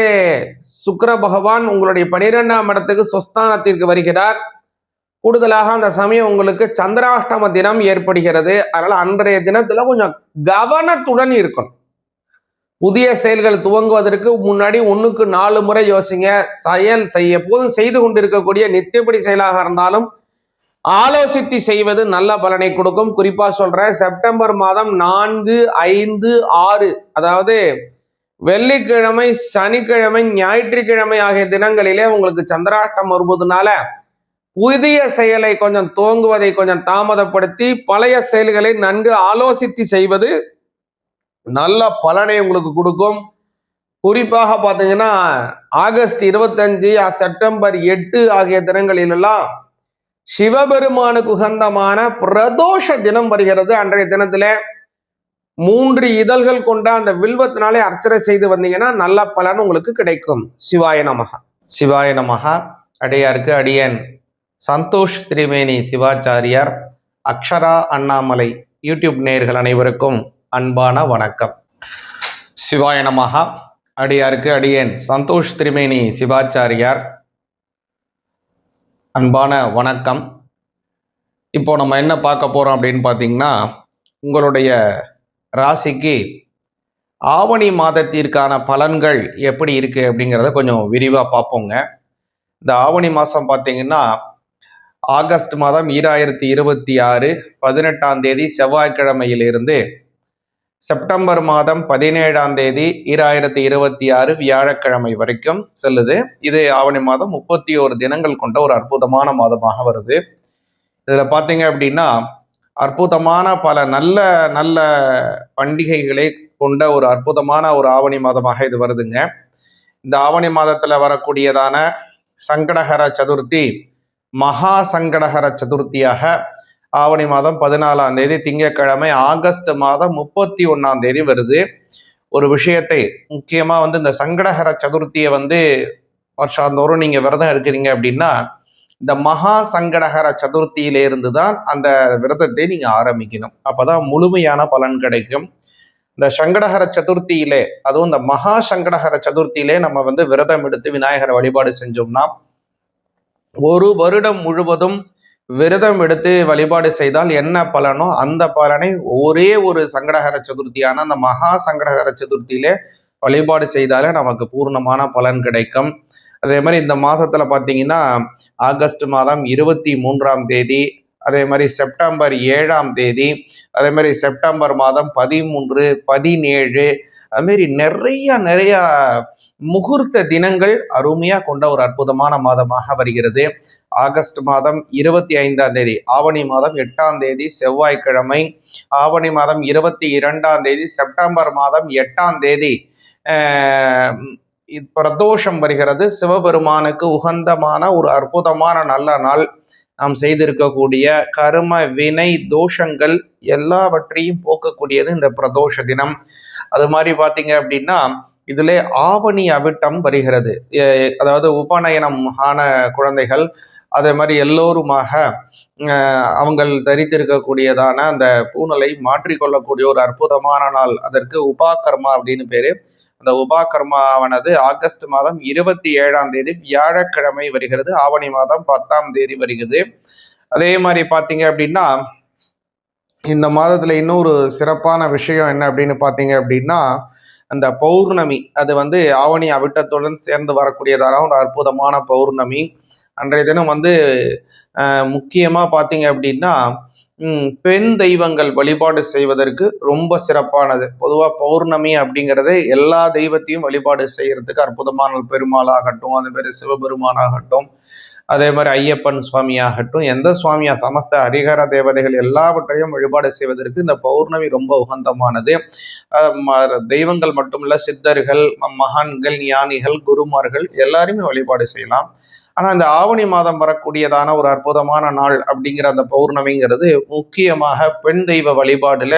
சுக்கிர பகவான் உங்களுடைய 12ஆம் இடத்துக்கு சொஸ்தானத்திற்கு வருகிறார். கூடுதலாக அந்த சமயம் உங்களுக்கு சந்திராஷ்டம தினம் ஏற்படுகிறது. அதனால அன்றைய தினத்துல கொஞ்சம் கவனத்துடன் இருக்கணும். புதிய செயல்கள் துவங்குவதற்கு முன்னாடி 1க்கு 4 முறை யோசிங்க. எப்போதும் செய்து கொண்டிருக்கக்கூடிய நித்தியப்படி செயலாக இருந்தாலும் ஆலோசித்து செய்வது நல்ல பலனை கொடுக்கும். குறிப்பா சொல்றேன், செப்டம்பர் மாதம் 4, 5, 6, அதாவது வெள்ளிக்கிழமை, சனிக்கிழமை, ஞாயிற்றுக்கிழமை ஆகிய தினங்களிலே உங்களுக்கு சந்திராஷ்டம் வருவதனால புதிய செயலை கொஞ்சம் துவங்குவதை கொஞ்சம் தாமதப்படுத்தி பழைய செயல்களை நன்கு ஆலோசித்து செய்வது நல்ல பலனை உங்களுக்கு கொடுக்கும். குறிப்பாக பார்த்தீங்கன்னா ஆகஸ்ட் 25, செப்டம்பர் 8 ஆகிய தினங்களிலெல்லாம் சிவபெருமானுக்கு உகந்தமான பிரதோஷ தினம் வருகிறது. அன்றைய தினத்துல 3 இதழ்கள் கொண்ட அந்த வில்வத்தினாலே அர்ச்சனை செய்து வந்தீங்கன்னா நல்ல பலன் உங்களுக்கு கிடைக்கும். சிவாய நமஹ. சிவாய நமஹ. அடியாருக்கு அடியேன் சந்தோஷ் திரிவேணி சிவாச்சாரியார், அக்ஷரா அண்ணாமலை யூடியூப் நேயர்கள் அனைவருக்கும் அன்பான வணக்கம். சிவாய நமஹ. அடியாருக்கு அடியேன் சந்தோஷ் திரிவேணி சிவாச்சாரியார், அன்பான வணக்கம். இப்போ நம்ம என்ன பார்க்க போறோம் அப்படின்னு பார்த்தீங்கன்னா, உங்களுடைய ராசிக்கு ஆவணி மாதத்திற்கான பலன்கள் எப்படி இருக்கு அப்படிங்கிறத கொஞ்சம் விரிவாக பார்ப்போங்க. இந்த ஆவணி மாதம் பார்த்தீங்கன்னா ஆகஸ்ட் மாதம் 2026 18ஆம் தேதி செவ்வாய்க்கிழமையிலிருந்து செப்டம்பர் மாதம் 17ஆம் தேதி 2026 வியாழக்கிழமை வரைக்கும் செல்லுது. இது ஆவணி மாதம் 31 தினங்கள் கொண்ட ஒரு அற்புதமான மாதமாக வருது. இதுல பாத்தீங்க அப்படின்னா அற்புதமான பல நல்ல நல்ல பண்டிகைகளை கொண்ட ஒரு அற்புதமான ஒரு ஆவணி மாதமாக இது வருதுங்க. இந்த ஆவணி மாதத்துல வரக்கூடியதான சங்கடஹர சதுர்த்தி மகா சங்கடஹர சதுர்த்தியாக ஆவணி மாதம் 14ஆம் தேதி திங்கட்கிழமை ஆகஸ்ட் மாதம் 31ஆம் தேதி வருது. ஒரு விஷயத்தை முக்கியமா இந்த சங்கடஹர சதுர்த்தியை வருஷாந்தோறும் நீங்க விரதம் இருக்கிறீங்க அப்படின்னா இந்த மகா சங்கடஹர சதுர்த்தியிலிருந்து தான் அந்த விரதத்தை நீங்க ஆரம்பிக்கணும். அப்பதான் முழுமையான பலன் கிடைக்கும். இந்த சங்கடஹர சதுர்த்தியிலே, அதுவும் இந்த மகா சங்கடஹர சதுர்த்தியிலே நம்ம விரதம் எடுத்து விநாயகரை வழிபாடு செஞ்சோம்னா ஒரு வருடம் முழுவதும் விரதம் எடுத்து வழிபாடு செய்தால் என்ன பலனோ அந்த பலனை ஒரே ஒரு சங்கடஹர சதுர்த்தியான அந்த மகா சங்கடஹர சதுர்த்தியிலே வழிபாடு செய்தாலே நமக்கு பூர்ணமான பலன் கிடைக்கும். அதே மாதிரி இந்த மாதத்துல பார்த்தீங்கன்னா ஆகஸ்ட் மாதம் 23ஆம் தேதி, அதே மாதிரி செப்டம்பர் 7ஆம் தேதி, அதே மாதிரி செப்டம்பர் மாதம் 13, 17, அதுமாரி நிறைய முகூர்த்த தினங்கள் அருமையா கொண்ட ஒரு அற்புதமான மாதமாக வருகிறது. ஆகஸ்ட் மாதம் 25ஆம் தேதி, ஆவணி மாதம் 8ஆம் தேதி செவ்வாய்க்கிழமை, ஆவணி மாதம் 22ஆம் தேதி, செப்டம்பர் மாதம் 8ஆம் தேதி பிரதோஷம் வருகிறது. சிவபெருமானுக்கு உகந்தமான ஒரு அற்புதமான நல்ல நாள். நாம் செய்திருக்கக்கூடிய கர்ம வினை தோஷங்கள் எல்லாவற்றையும் போக்கக்கூடியது இந்த பிரதோஷ தினம். அது மாதிரி பார்த்தீங்க அப்படின்னா இதிலே ஆவணி அவிட்டம் வருகிறது. அதாவது உபநயனம் ஆன குழந்தைகள் அதே மாதிரி எல்லோருமாக அவங்கள் தரித்திருக்கக்கூடியதான அந்த பூனலை மாற்றிக்கொள்ளக்கூடிய ஒரு அற்புதமான நாள். அதற்கு உபாகர்மா அப்படின்னு பேரு. அந்த உபாகர்மாவானது ஆகஸ்ட் மாதம் 27ஆம் தேதி வியாழக்கிழமை வருகிறது. ஆவணி மாதம் 10ஆம் தேதி வருகிறது. அதே மாதிரி பார்த்தீங்க அப்படின்னா இந்த மாதத்துல இன்னொரு சிறப்பான விஷயம் என்ன அப்படின்னு பார்த்தீங்க அப்படின்னா அந்த பௌர்ணமி, அது ஆவணி அவிட்டத்துடன் சேர்ந்து வரக்கூடியதான ஒரு அற்புதமான பௌர்ணமி. அன்றைய தினம் முக்கியமா பார்த்தீங்க அப்படின்னா பெண் தெய்வங்கள் வழிபாடு செய்வதற்கு ரொம்ப சிறப்பானது. பொதுவாக பௌர்ணமி அப்படிங்கிறது எல்லா தெய்வத்தையும் வழிபாடு செய்யறதுக்கு அற்புதமான பெருமாளாகட்டும், அதே மாதிரி சிவபெருமானாகட்டும், அதே மாதிரி ஐயப்பன் சுவாமி ஆகட்டும், எந்த சுவாமியா சமஸ்த ஹரிஹர தேவதைகள் எல்லாவற்றையும் வழிபாடு செய்வதற்கு இந்த பௌர்ணமி ரொம்ப உகந்தமானது. தெய்வங்கள் மட்டுமல்ல, சித்தர்கள், மகான்கள், ஞானிகள், குருமார்கள் எல்லாருமே வழிபாடு செய்யலாம். ஆனால் இந்த ஆவணி மாதம் வரக்கூடியதான ஒரு அற்புதமான நாள் அப்படிங்கிற அந்த பௌர்ணமிங்கிறது முக்கியமாக பெண் தெய்வ வழிபாடுல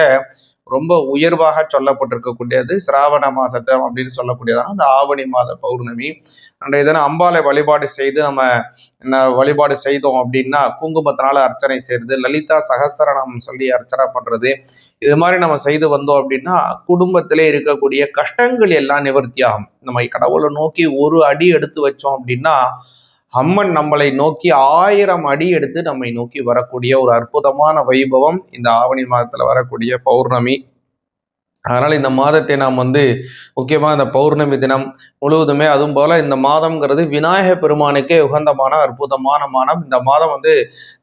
ரொம்ப உயர்வாக சொல்லப்பட்டிருக்கக்கூடியது. சிராவண மாசத்தை அப்படின்னு சொல்லக்கூடியதான அந்த ஆவணி மாத பௌர்ணமி. அன்றைய தினம் அம்பாலை வழிபாடு செய்து நம்ம வழிபாடு செய்தோம் அப்படின்னா குங்குமத்தினால அர்ச்சனை செய்யறது, லலிதா சகஸ்ரநாமம் சொல்லி அர்ச்சனை பண்றது, இது மாதிரி நம்ம செய்து வந்தோம் அப்படின்னா குடும்பத்திலே இருக்கக்கூடிய கஷ்டங்கள் எல்லாம் நிவர்த்தி ஆகும். நம்ம கடவுளை நோக்கி ஒரு அடி எடுத்து வச்சோம் அப்படின்னா அம்மன் நம்மளை நோக்கி 1000 அடி எடுத்து நம்மை நோக்கி வரக்கூடிய ஒரு அற்புதமான வைபவம் இந்த ஆவணி மாதத்துல வரக்கூடிய பௌர்ணமி. அதனால இந்த மாதத்தை நாம் முக்கியமாக இந்த பௌர்ணமி தினம் முழுவதுமே, அதுவும் போல இந்த மாதம்ங்கிறது விநாயக பெருமானுக்கே உகந்தமான அற்புதமான மாதம். இந்த மாதம்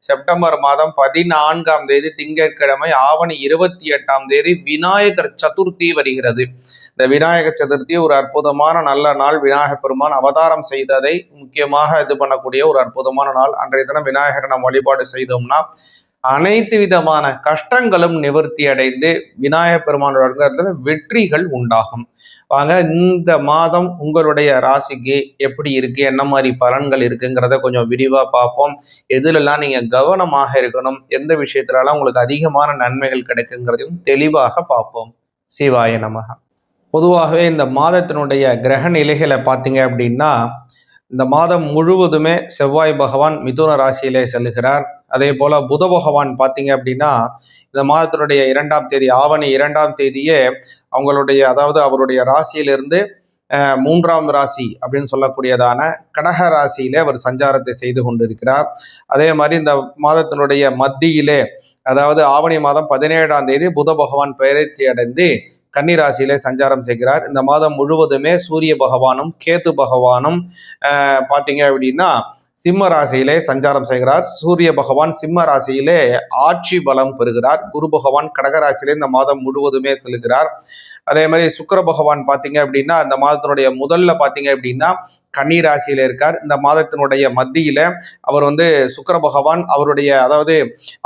செப்டம்பர் மாதம் 14ஆம் தேதி திங்கட்கிழமை, ஆவணி 28ஆம் தேதி விநாயகர் சதுர்த்தி வருகிறது. இந்த விநாயகர் சதுர்த்தி ஒரு அற்புதமான நல்ல நாள். விநாயக பெருமான் அவதாரம் செய்ததை முக்கியமாக இது பண்ணக்கூடிய ஒரு அற்புதமான நாள். அன்றைய தினம் விநாயகரை நாம் வழிபாடு செய்தோம்னா அனைத்து விதமான கஷ்டங்களும் நிவர்த்தி அடைந்து விநாயக பெருமானோட வெற்றிகள் உண்டாகும். வாங்க, இந்த மாதம் உங்களுடைய ராசிக்கு எப்படி இருக்கு, என்ன மாதிரி பலன்கள் இருக்குங்கிறத கொஞ்சம் விரிவா பார்ப்போம். எதுலெல்லாம் நீங்க கவனமாக இருக்கணும், எந்த விஷயத்துலலாம் உங்களுக்கு அதிகமான நன்மைகள் கிடைக்குங்கிறதையும் தெளிவாக பார்ப்போம். சிவாய நமக. பொதுவாகவே இந்த மாதத்தினுடைய கிரக நிலைகளை பார்த்தீங்க அப்படின்னா இந்த மாதம் முழுவதுமே செவ்வாய் பகவான் மிதுன ராசியிலே செல்லுகிறார். அதே போல புத பகவான் பார்த்தீங்க அப்படின்னா இந்த மாதத்தினுடைய 2ஆம் தேதி, ஆவணி 2ஆம் தேதியே அவருடைய ராசியிலிருந்து 3ஆம் ராசி அப்படின்னு சொல்லக்கூடியதான கடக ராசியிலே அவர் சஞ்சாரத்தை செய்து கொண்டிருக்கிறார். அதே மாதிரி இந்த மாதத்தினுடைய மத்தியிலே, அதாவது ஆவணி மாதம் 17ஆம் தேதி புத பகவான் பெயர்ச்சி அடைந்து கன்னிராசியிலே சஞ்சாரம் செய்கிறார். இந்த மாதம் முழுவதுமே சூரிய பகவானும் கேது பகவானும் பார்த்தீங்க அப்படின்னா சிம்ம ராசியிலே சஞ்சாரம் செய்கிறார். சூரிய பகவான் சிம்ம ராசியிலே ஆட்சி பலம் பெறுகிறார். குரு பகவான் கடகராசியிலே இந்த மாதம் முழுவதுமே செல்கிறார். அதே மாதிரி சுக்கிர பகவான் பார்த்தீங்க அப்படின்னா இந்த மாதத்தினுடைய முதல்ல பார்த்தீங்க அப்படின்னா கன்னி ராசியில இருக்கார். இந்த மாதத்தினுடைய மத்தியில அவர் சுக்கிர பகவான் அதாவது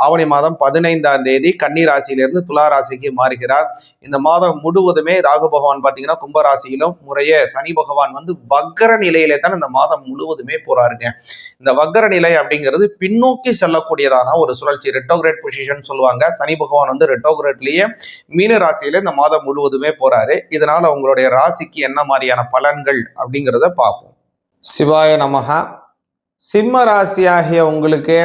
ஆவணி மாதம் 15ஆம் தேதி கன்னி ராசியிலிருந்து துலா ராசிக்கு மாறுகிறார். இந்த மாதம் முழுவதுமே ராகு பகவான் பார்த்தீங்கன்னா கும்பராசியிலும் முறையே சனி பகவான் வக்கர நிலையிலே தான் இந்த மாதம் முழுவதுமே போறாருங்க. இந்த வக்கர நிலை அப்படிங்கிறது பின்னோக்கி செல்லக்கூடியதான ஒரு சுழற்சி, ரெட்டோகிரேட் பொசிஷன் சொல்லுவாங்க. சனி பகவான் ரெட்டோகிரேட்லயே மீன ராசியில இந்த மாதம் முழுவதுமே போறாரு. இதனால உங்களுடைய ராசிக்கு என்ன மாதிரியான பலன்கள் அப்படிங்கிறத பார்ப்போம். சிவாய நமக. சிம்ம ராசியாகிய உங்களுக்கு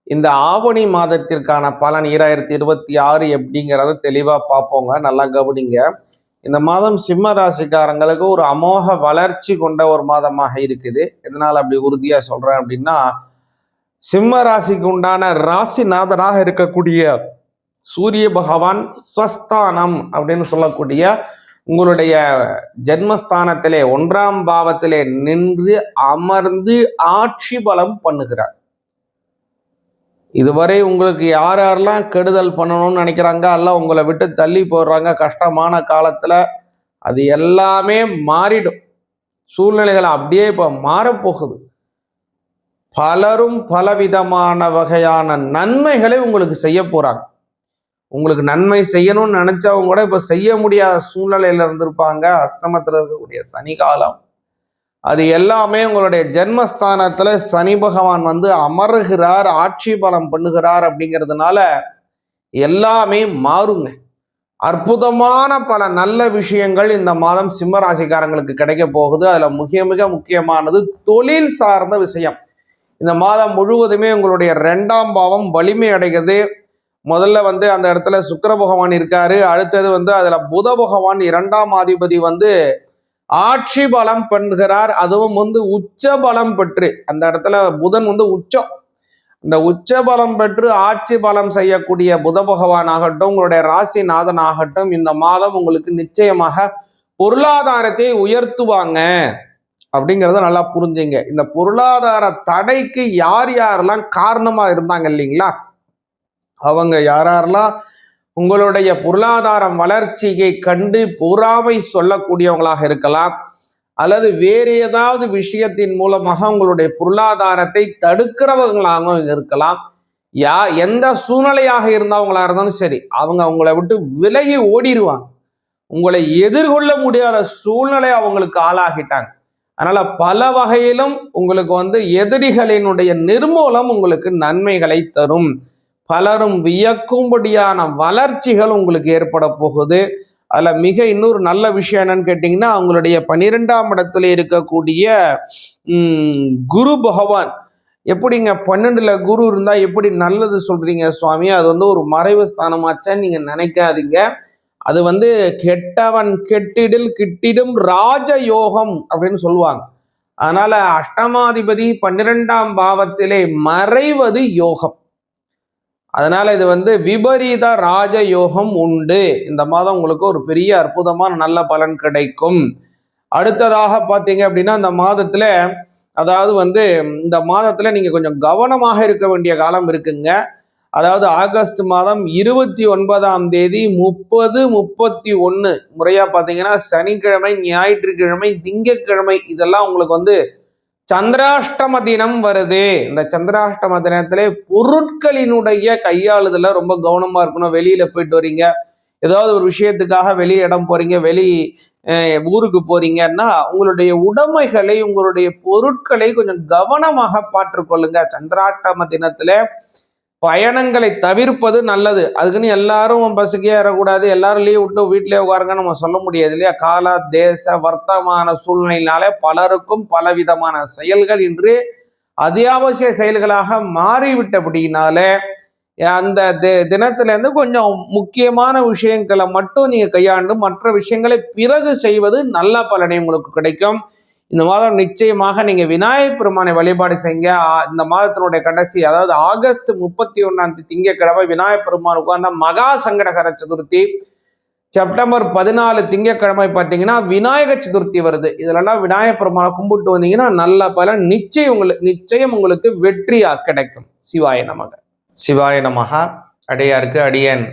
இந்த ஆவணி மாதத்திற்கான பலன் 2026 எப்படிங்கிறத தெளிவா பார்ப்போங்க. நல்லா கவனிங்க. இந்த மாதம் சிம்ம ராசிக்காரங்களுக்கு ஒரு அமோக வளர்ச்சி கொண்ட ஒரு மாதமாக இருக்குது. எதனால அப்படி உறுதியா சொல்றேன் அப்படின்னா, சிம்ம ராசிக்கு உண்டான ராசிநாதனாக இருக்கக்கூடிய சூரிய பகவான் ஸ்வஸ்தானம் அப்படின்னு சொல்லக்கூடிய உங்களுடைய ஜென்மஸ்தானத்திலே 1ஆம் பாவத்திலே நின்று அமர்ந்து ஆட்சி பலம் பண்ணுகிறார். இதுவரை உங்களுக்கு யாரெல்லாம் கெடுதல் பண்ணணும்னு நினைக்கிறாங்க, எல்லாம் உங்களை விட்டு தள்ளி போடுறாங்க கஷ்டமான காலத்துல, அது எல்லாமே மாறிடும். சூழ்நிலைகள் அப்படியே இப்ப மாறப்போகுது. பலரும் பலவிதமான வகையான நன்மைகளை உங்களுக்கு செய்ய போறாங்க. உங்களுக்கு நன்மை செய்யணும்னு நினைச்சவங்க கூட இப்ப செய்ய முடியாத சூழ்நிலையில இருந்திருப்பாங்க. அஸ்தமத்துல இருக்கக்கூடிய சனி காலம், அது எல்லாமே உங்களுடைய ஜென்மஸ்தானத்துல சனி பகவான் அமருகிறார், ஆட்சி பலம் பண்ணுகிறார். அப்படிங்கிறதுனால எல்லாமே மாறுங்க. அற்புதமான பல நல்ல விஷயங்கள் இந்த மாதம் சிம்ம ராசிக்காரங்களுக்கு கிடைக்க போகுது. அதுல மிக முக்கியமானது தொழில் சார்ந்த விஷயம். இந்த மாதம் முழுவதுமே உங்களுடைய 2ஆம் பாவம் வலிமை அடைகிறது. முதல்ல அந்த இடத்துல சுக்கிர பகவான் இருக்காரு. அடுத்தது அதுல புத பகவான் 2ஆம் அதிபதி ஆட்சி பலம் பெறுகிறார். அதுவும் உச்ச பலம் பெற்று அந்த இடத்துல புதன் உச்சம். இந்த உச்ச பலம் பெற்று ஆட்சி பலம் செய்யக்கூடிய புத பகவான் ஆகட்டும், உங்களுடைய ராசிநாதன் ஆகட்டும், இந்த மாதம் உங்களுக்கு நிச்சயமாக பொருளாதாரத்தை உயர்த்துவாங்க அப்படிங்கிறத நல்லா புரிஞ்சுங்க. இந்த பொருளாதார தடைக்கு யார் யாரெல்லாம் காரணமா இருந்தாங்க இல்லைங்களா, அவங்க யாரெல்லாம் உங்களுடைய பொருளாதாரம் வளர்ச்சியை கண்டு பொறாமை சொல்லக்கூடியவங்களாக இருக்கலாம், அல்லது வேறு ஏதாவது விஷயத்தின் மூலமாக உங்களுடைய பொருளாதாரத்தை தடுக்கிறவங்களாகவும் இருக்கலாம். எந்த சூழ்நிலையாக இருந்தவங்களா இருந்தாலும் சரி, அவங்களை விட்டு விலகி ஓடிடுவாங்க. உங்களை எதிர்கொள்ள முடியாத சூழ்நிலை அவங்களுக்கு ஆளாகிட்டாங்க. அதனால பல வகையிலும் உங்களுக்கு எதிரிகளினுடைய நிர்மூலம் உங்களுக்கு நன்மைகளை தரும். பலரும் வியக்கும்படியான வளர்ச்சிகள் உங்களுக்கு ஏற்பட போகுது. அதுல இன்னொரு நல்ல விஷயம் என்னன்னு கேட்டீங்கன்னா, அவங்களுடைய 12ஆம் இடத்துல இருக்கக்கூடிய குரு பகவான். எப்படிங்க 12ல குரு இருந்தா எப்படி நல்லது சொல்றீங்க சுவாமி, அது ஒரு மறைவு ஸ்தானமாச்சான்னு நீங்க நினைக்காதீங்க. அது கெட்டவன் கெட்டிடில் கிட்டிடும் ராஜயோகம் அப்படின்னு சொல்லுவாங்க. அதனால அஷ்டமாதிபதி 12ஆம் பாவத்திலே மறைவது யோகம். அதனால இது விபரீத ராஜயோகம் உண்டு. இந்த மாதம் உங்களுக்கு ஒரு பெரிய அற்புதமான நல்ல பலன் கிடைக்கும். அடுத்ததாக பார்த்தீங்க அப்படின்னா, இந்த மாதத்துல அதாவது இந்த மாதத்துல நீங்க கொஞ்சம் கவனமாக இருக்க வேண்டிய காலம் இருக்குங்க. அதாவது ஆகஸ்ட் மாதம் 29ஆம் தேதி 30, 31 முறையா பார்த்தீங்கன்னா சனிக்கிழமை, ஞாயிற்றுக்கிழமை, திங்கட்கிழமை இதெல்லாம் உங்களுக்கு சந்திராஷ்டம தினம் வருது. இந்த சந்திராஷ்டம தினத்திலே பொருட்களினுடைய கையாளுதல ரொம்ப கவனமா இருக்கணும். வெளியில போயிட்டு வரீங்க, ஏதாவது ஒரு விஷயத்துக்காக வெளியே இடம் போறீங்க, ஊருக்கு போறீங்கன்னா உங்களுடைய உடைமைகளை, உங்களுடைய பொருட்களை கொஞ்சம் கவனமாக பார்த்துக்கொள்ளுங்க. சந்திராஷ்டம தினத்துல பயணங்களை தவிர்ப்பது நல்லது. அதுக்குன்னு எல்லாரும் பஸ்ஸுக்கே ஏறக்கூடாது, எல்லாரும் லீவ் விட்டு வீட்டிலே உட்காருங்கன்னு நம்ம சொல்ல முடியாது இல்லையா. கால தேச வர்த்தமான சூழ்நிலையினாலே பலருக்கும் பலவிதமான செயல்கள் இன்று அத்தியாவசிய செயல்களாக மாறிவிட்டபடினாலே அந்த தினத்திலேருந்து கொஞ்சம் முக்கியமான விஷயங்களை மட்டும் நீங்க கையாண்டு மற்ற விஷயங்களை பிறகு செய்வது நல்ல பலனை உங்களுக்கு கிடைக்கும். இந்த மாதம் நிச்சயமாக நீங்க விநாயகர் பெருமானை வழிபாடு செய்யுங்க. இந்த மாதத்தினுடைய கடைசி, அதாவது ஆகஸ்ட் 31ஆம் தேதி திங்கட்கிழமை விநாயகர் பெருமான் உட்கார்ந்த மகா சங்கடகர சதுர்த்தி. செப்டம்பர் 14 திங்கட்கிழமை பார்த்தீங்கன்னா விநாயகர் சதுர்த்தி வருது. இதுலலாம் விநாயகர் பெருமானை கும்பிட்டு வந்தீங்கன்னா நல்ல பலன் நிச்சயம் உங்களுக்கு வெற்றியா கிடைக்கும். சிவாய நமக. சிவாய நமக. அடியாருக்கு அடியன்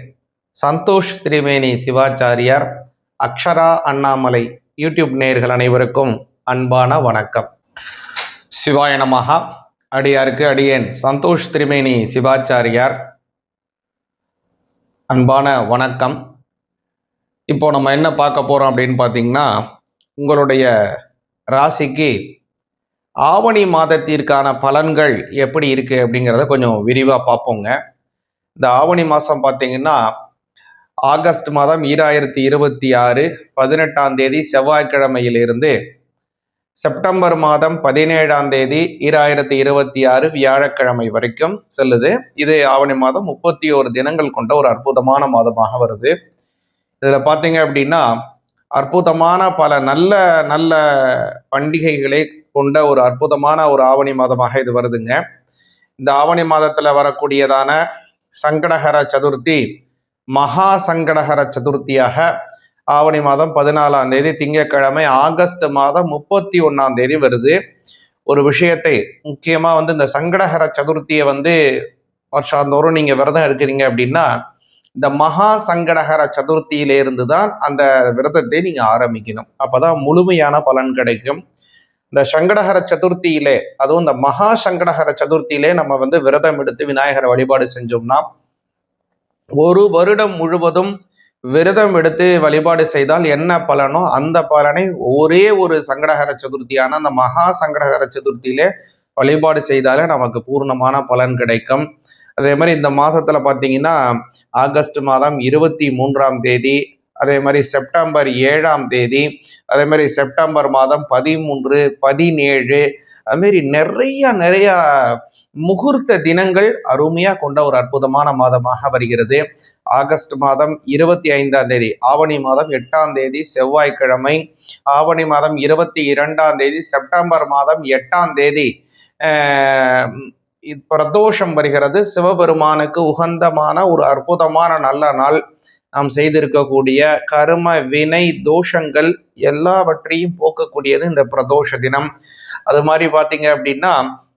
சந்தோஷ் திரிவேணி சிவாச்சாரியார், அக்ஷரா அண்ணாமலை யூடியூப் நேயர்கள் அனைவருக்கும் அன்பான வணக்கம். சிவாய நமக. அடியாருக்கு அடியேன் சந்தோஷ் திரிவேணி சிவாச்சாரியார், அன்பான வணக்கம். இப்போ நம்ம என்ன பார்க்க போறோம் அப்படின்னு பார்த்தீங்கன்னா, உங்களுடைய ராசிக்கு ஆவணி மாதத்திற்கான பலன்கள் எப்படி இருக்கு அப்படிங்கிறத கொஞ்சம் விரிவாக பார்ப்போங்க. இந்த ஆவணி மாதம் பார்த்தீங்கன்னா ஆகஸ்ட் மாதம் 2026 18ஆம் தேதி செவ்வாய்க்கிழமையிலிருந்து செப்டம்பர் மாதம் 17ஆம் தேதி 2026 வியாழக்கிழமை வரைக்கும் செல்லுது. இது ஆவணி மாதம் 31 தினங்கள் கொண்ட ஒரு அற்புதமான மாதமாக வருது. இதுல பார்த்தீங்க அப்படின்னா அற்புதமான பல நல்ல நல்ல பண்டிகைகளை கொண்ட ஒரு அற்புதமான ஒரு ஆவணி மாதமாக இது வருதுங்க. இந்த ஆவணி மாதத்துல வரக்கூடியதான சங்கடஹர சதுர்த்தி மகா சங்கடஹர சதுர்த்தியாக ஆவணி மாதம் 14ஆம் தேதி திங்கட்கிழமை ஆகஸ்ட் மாதம் 31ஆம் தேதி வருது. ஒரு விஷயத்தை முக்கியமா இந்த சங்கடஹர சதுர்த்தியை வருஷாந்தோறும் நீங்க விரதம் எடுக்கிறீங்க அப்படின்னா இந்த மகா சங்கடஹர சதுர்த்தியிலிருந்து தான் அந்த விரதத்தை நீங்க ஆரம்பிக்கணும். அப்பதான் முழுமையான பலன் கிடைக்கும். இந்த சங்கடஹர சதுர்த்தியிலே, அதுவும் இந்த மகா சங்கடஹர சதுர்த்தியிலே நம்ம விரதம் எடுத்து விநாயகரை வழிபாடு செஞ்சோம்னா ஒரு வருடம் முழுவதும் விரதம் எடுத்து வழிபாடு செய்தால் என்ன பலனோ அந்த பலனை ஒரே ஒரு சங்கடஹர சதுர்த்தியான அந்த மகா சங்கடஹர சதுர்த்தியிலே வழிபாடு செய்தாலே நமக்கு பூர்ணமான பலன் கிடைக்கும். அதே மாதிரி இந்த மாதத்தில் பார்த்தீங்கன்னா ஆகஸ்ட் மாதம் 23ஆம் தேதி, அதே மாதிரி செப்டம்பர் 7ஆம் தேதி, அதே மாதிரி செப்டம்பர் மாதம் 13, 17, அதுமாரி நிறைய முகூர்த்த தினங்கள் அருமையாக கொண்ட ஒரு அற்புதமான மாதமாக வருகிறது. ஆகஸ்ட் மாதம் 25ஆம் தேதி, ஆவணி மாதம் 8ஆம் தேதி செவ்வாய்க்கிழமை, ஆவணி மாதம் 22ஆம் தேதி, செப்டம்பர் மாதம் 8ஆம் தேதி பிரதோஷம் வருகிறது. சிவபெருமானுக்கு உகந்தமான ஒரு அற்புதமான நல்ல நாள். நாம் செய்திருக்கக்கூடிய கர்ம வினை தோஷங்கள் எல்லாவற்றையும் போக்கக்கூடியது இந்த பிரதோஷ தினம். அது மாதிரி பார்த்தீங்க அப்படின்னா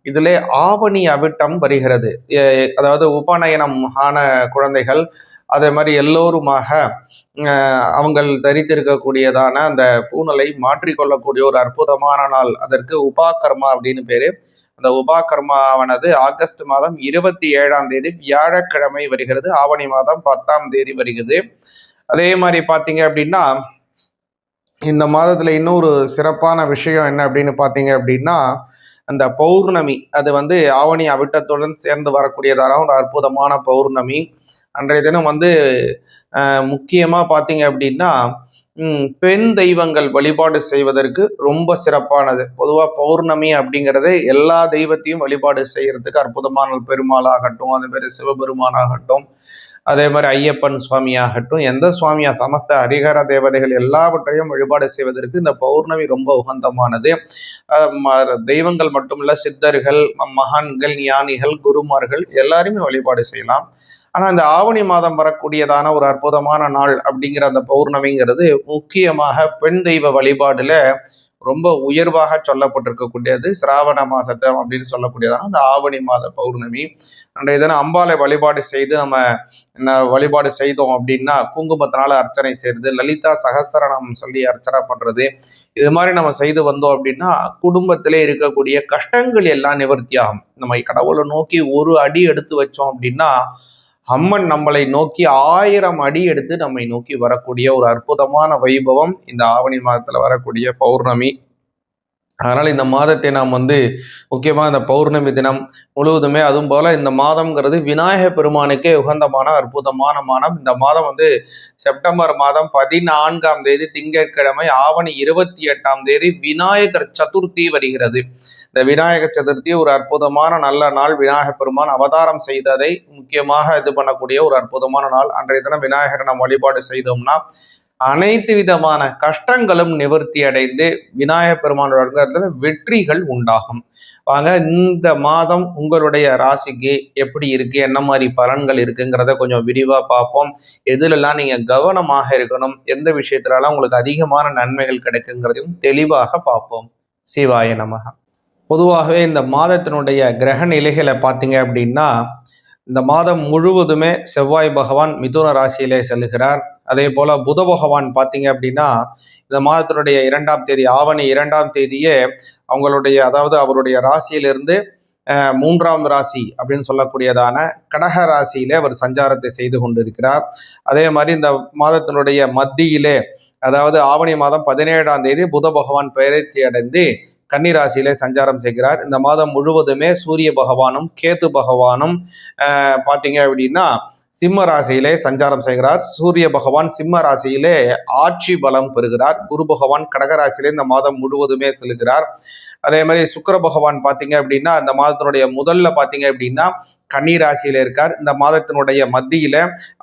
இதிலே ஆவணி அவிட்டம் வருகிறது. அதாவது உபநயனம் ஆன குழந்தைகள் அதே மாதிரி எல்லோருமாக அவங்கள் தரித்திருக்கக்கூடியதான அந்த பூனலை மாற்றிக்கொள்ளக்கூடிய ஒரு அற்புதமான நாள். அதற்கு உபாகர்மா அப்படின்னு பேரு. அந்த உபாகர்மாவானது ஆகஸ்ட் மாதம் 27ஆம் தேதி வியாழக்கிழமை வருகிறது. ஆவணி மாதம் 10ஆம் தேதி வருகிறது. அதே மாதிரி பார்த்தீங்க அப்படின்னா இந்த மாதத்துல இன்னொரு சிறப்பான விஷயம் என்ன அப்படின்னு பார்த்தீங்க அப்படின்னா அந்த பௌர்ணமி, அது ஆவணி அவிட்டத்துடன் சேர்ந்து வரக்கூடியதான ஒரு அற்புதமான பௌர்ணமி. அன்றைய தினம் முக்கியமாக பார்த்தீங்க அப்படின்னா பெண் தெய்வங்கள் வழிபாடு செய்வதற்கு ரொம்ப சிறப்பானது. பொதுவாக பௌர்ணமி அப்படிங்கிறது எல்லா தெய்வத்தையும் வழிபாடு செய்யறதுக்கு அற்புதமான பெருமாளாகட்டும், அதே மாதிரி சிவபெருமானாகட்டும், அதே மாதிரி ஐயப்பன் சுவாமியாகட்டும், எந்த சுவாமியா சமஸ்த ஹரிஹர தேவதைகள் எல்லாவற்றையும் வழிபாடு செய்வதற்கு இந்த பௌர்ணமி ரொம்ப உகந்தமானது. தெய்வங்கள் மட்டுமல்ல, சித்தர்கள், மகான்கள், ஞானிகள், குருமார்கள் எல்லாருமே வழிபாடு செய்யலாம். ஆனால் இந்த ஆவணி மாதம் வரக்கூடியதான ஒரு அற்புதமான நாள் அப்படிங்கிற அந்த பௌர்ணமிங்கிறது முக்கியமாக பெண் தெய்வ வழிபாடுல ரொம்ப உயர்வாக சொல்லப்பட்டிருக்கக்கூடியது. சிராவண மாசத்தை அப்படின்னு சொல்லக்கூடியதான அந்த ஆவணி மாத பௌர்ணமி. அன்றைய தினம் அம்பாலை வழிபாடு செய்து நம்ம வழிபாடு செய்தோம் அப்படின்னா குங்குமத்தினால அர்ச்சனை செய்யறது, லலிதா சகஸ்ரநாமம் சொல்லி அர்ச்சனை பண்றது, இது மாதிரி நம்ம செய்து வந்தோம் அப்படின்னா குடும்பத்திலே இருக்கக்கூடிய கஷ்டங்கள் எல்லாம் நிவர்த்தி ஆகும். நம்ம கடவுளை நோக்கி ஒரு அடி எடுத்து வச்சோம் அப்படின்னா அம்மன் நம்மளை நோக்கி 1000 அடி எடுத்து நம்மை நோக்கி வரக்கூடிய ஒரு அற்புதமான வைபவம் இந்த ஆவணி மாதத்துல வரக்கூடிய பௌர்ணமி. அதனால் இந்த மாதத்தை நாம் முக்கியமாக இந்த பௌர்ணமி தினம் முழுவதுமே, அதுவும் போல் இந்த மாதம்ங்கிறது விநாயக பெருமானுக்கே உகந்தமான அற்புதமான மாதம். இந்த மாதம் செப்டம்பர் மாதம் 14ஆம் தேதி திங்கட்கிழமை, ஆவணி 28ஆம் தேதி விநாயகர் சதுர்த்தி வருகிறது. இந்த விநாயகர் சதுர்த்தி ஒரு அற்புதமான நல்ல நாள். விநாயக பெருமான் அவதாரம் செய்ததை முக்கியமாக இது பண்ணக்கூடிய ஒரு அற்புதமான நாள். அன்றைய தினம் விநாயகரை நாம் வழிபாடு செய்தோம்னா அனைத்து விதமான கஷ்டங்களும் நிவர்த்தி அடைந்து விநாயக பெருமானோட வெற்றிகள் உண்டாகும். வாங்க, இந்த மாதம் உங்களுடைய ராசிக்கு எப்படி இருக்கு, என்ன மாதிரி பலன்கள் இருக்குங்கிறத கொஞ்சம் விரிவா பார்ப்போம். எதுலெல்லாம் நீங்க கவனமாக இருக்கணும், எந்த விஷயத்துலலாம் உங்களுக்கு அதிகமான நன்மைகள் கிடைக்குங்கிறதையும் தெளிவாக பார்ப்போம். சிவாய நமக. பொதுவாகவே இந்த மாதத்தினுடைய கிரக நிலைகளை பார்த்தீங்க அப்படின்னா இந்த மாதம் முழுவதுமே செவ்வாய் பகவான் மிதுன ராசியிலே செல்கிறார். அதே போல புத பகவான் பார்த்தீங்க அப்படின்னா இந்த மாதத்தினுடைய 2ஆம் தேதி, ஆவணி 2ஆம் தேதியே அவங்களுடைய, அதாவது அவருடைய ராசியிலிருந்து 3ஆம் ராசி அப்படின்னு சொல்லக்கூடியதான கடக ராசியிலே அவர் சஞ்சாரத்தை செய்து கொண்டிருக்கிறார். அதே மாதிரி இந்த மாதத்தினுடைய மத்தியிலே, அதாவது ஆவணி மாதம் 17ஆம் தேதி புத பகவான் பெயர்ச்சி அடைந்து கன்னிராசியிலே சஞ்சாரம் செய்கிறார். இந்த மாதம் முழுவதுமே சூரிய பகவானும் கேது பகவானும் பார்த்தீங்க அப்படின்னா சிம்ம ராசியிலே சஞ்சாரம் செய்கிறார். சூரிய பகவான் சிம்ம ராசியிலே ஆட்சி பலம் பெறுகிறார். குரு பகவான் கடகராசியிலே இந்த மாதம் முழுவதுமே செல்கிறார். அதே மாதிரி சுக்கிர பகவான் பார்த்தீங்க அப்படின்னா இந்த மாதத்தினுடைய முதல்ல பார்த்தீங்க அப்படின்னா கன்னி ராசியில இருக்கார். இந்த மாதத்தினுடைய மத்தியில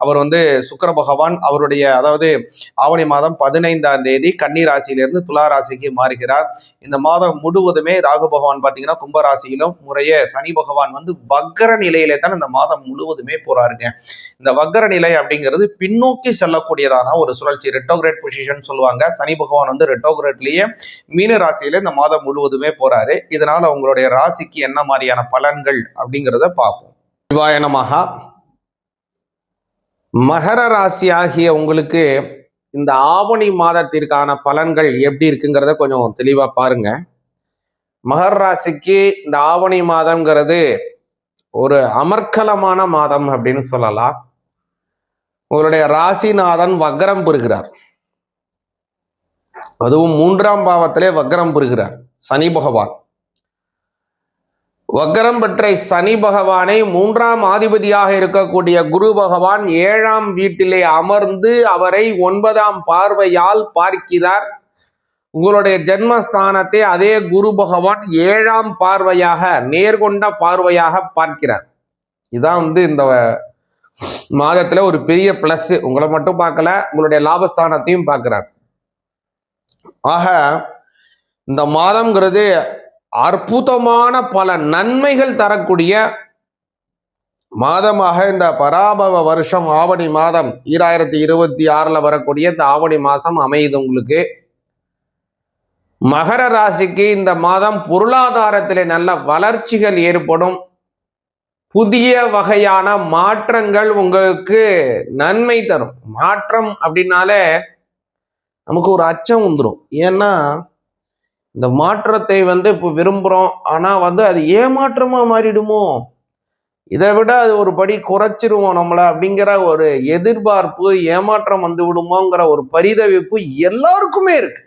அவர் சுக்கிர பகவான் அவருடைய, அதாவது ஆவணி மாதம் 15ஆம் தேதி கன்னி ராசியிலிருந்து துலா ராசிக்கு மாறுகிறார். இந்த மாதம் முழுவதுமே ராகு பகவான் பார்த்தீங்கன்னா கும்பராசியிலும், முறையே சனி பகவான் வக்கர நிலையிலே தான் இந்த மாதம் முழுவதுமே போறாருங்க. இந்த வக்கர நிலை அப்படிங்கிறது பின்னோக்கி செல்லக்கூடியதான ஒரு சுழற்சி, ரெட்டோகிரேட் பொசிஷன் சொல்லுவாங்க. சனி பகவான் ரெட்டோகிரேட்லயே மீன ராசியில இந்த மாதம் முழுவதுமே போறாரு. இதனால உங்களுடைய ராசிக்கு என்ன மாதிரியான பலன்கள் அப்படிங்கிறத பார்ப்போம். சிவாய நமஹ. மகர ராசி ஆகிய உங்களுக்கு இந்த ஆவணி மாதத்திற்கான பலன்கள் எப்படி இருக்குங்கிறத கொஞ்சம் தெளிவா பாருங்க. மகர ராசிக்கு இந்த ஆவணி மாதம்ங்கிறது ஒரு அமர்க்கலமான மாதம் அப்படின்னு சொல்லலாம். உங்களுடைய ராசிநாதன் வக்ரம் பெறுகிறார். அதுவும் 3ஆம் பாவத்திலே வக்ரம் பெறுகிறார் சனி பகவான். வக்ரம் பெற்ற சனி பகவானை 3ஆம் ஆதிபதியாக இருக்கக்கூடிய குரு பகவான் 7ஆம் வீட்டிலே அமர்ந்து அவரை 9ஆம் பார்வையால் பார்க்கிறார். உங்களுடைய ஜென்மஸ்தானத்தை அதே குரு பகவான் 7ஆம் பார்வையாக நேர்கொண்ட பார்வையாக பார்க்கிறார். இதான் இந்த மாதத்துல ஒரு பெரிய பிளஸ். உங்களை மட்டும் பார்க்கல, உங்களுடைய லாபஸ்தானத்தையும் பார்க்கிறார். ஆக இந்த மாதம்ங்கிறது அற்புதமான பல நன்மைகள் தரக்கூடிய மாதமாக இந்த பராபவ வருஷம் ஆவணி மாதம் 2026 வரக்கூடிய இந்த ஆவணி மாதம் அமையுது. உங்களுக்கு மகர ராசிக்கு இந்த மாதம் பொருளாதாரத்திலே நல்ல வளர்ச்சிகள் ஏற்படும். புதிய வகையான மாற்றங்கள் உங்களுக்கு நன்மை தரும். மாற்றம் அப்படின்னாலே நமக்கு ஒரு அச்சம் வந்துடும். ஏன்னா இந்த மாற்றத்தை இப்போ விரும்புகிறோம், ஆனால் அது ஏமாற்றமா மாறிடுமோ, இதை விட அது ஒரு படி குறைச்சிருவோம் நம்மளை அப்படிங்கிற ஒரு எதிர்பார்ப்பு, ஏமாற்றம் வந்து விடுமோங்கிற ஒரு பரிதவிப்பு எல்லாருக்குமே இருக்கு.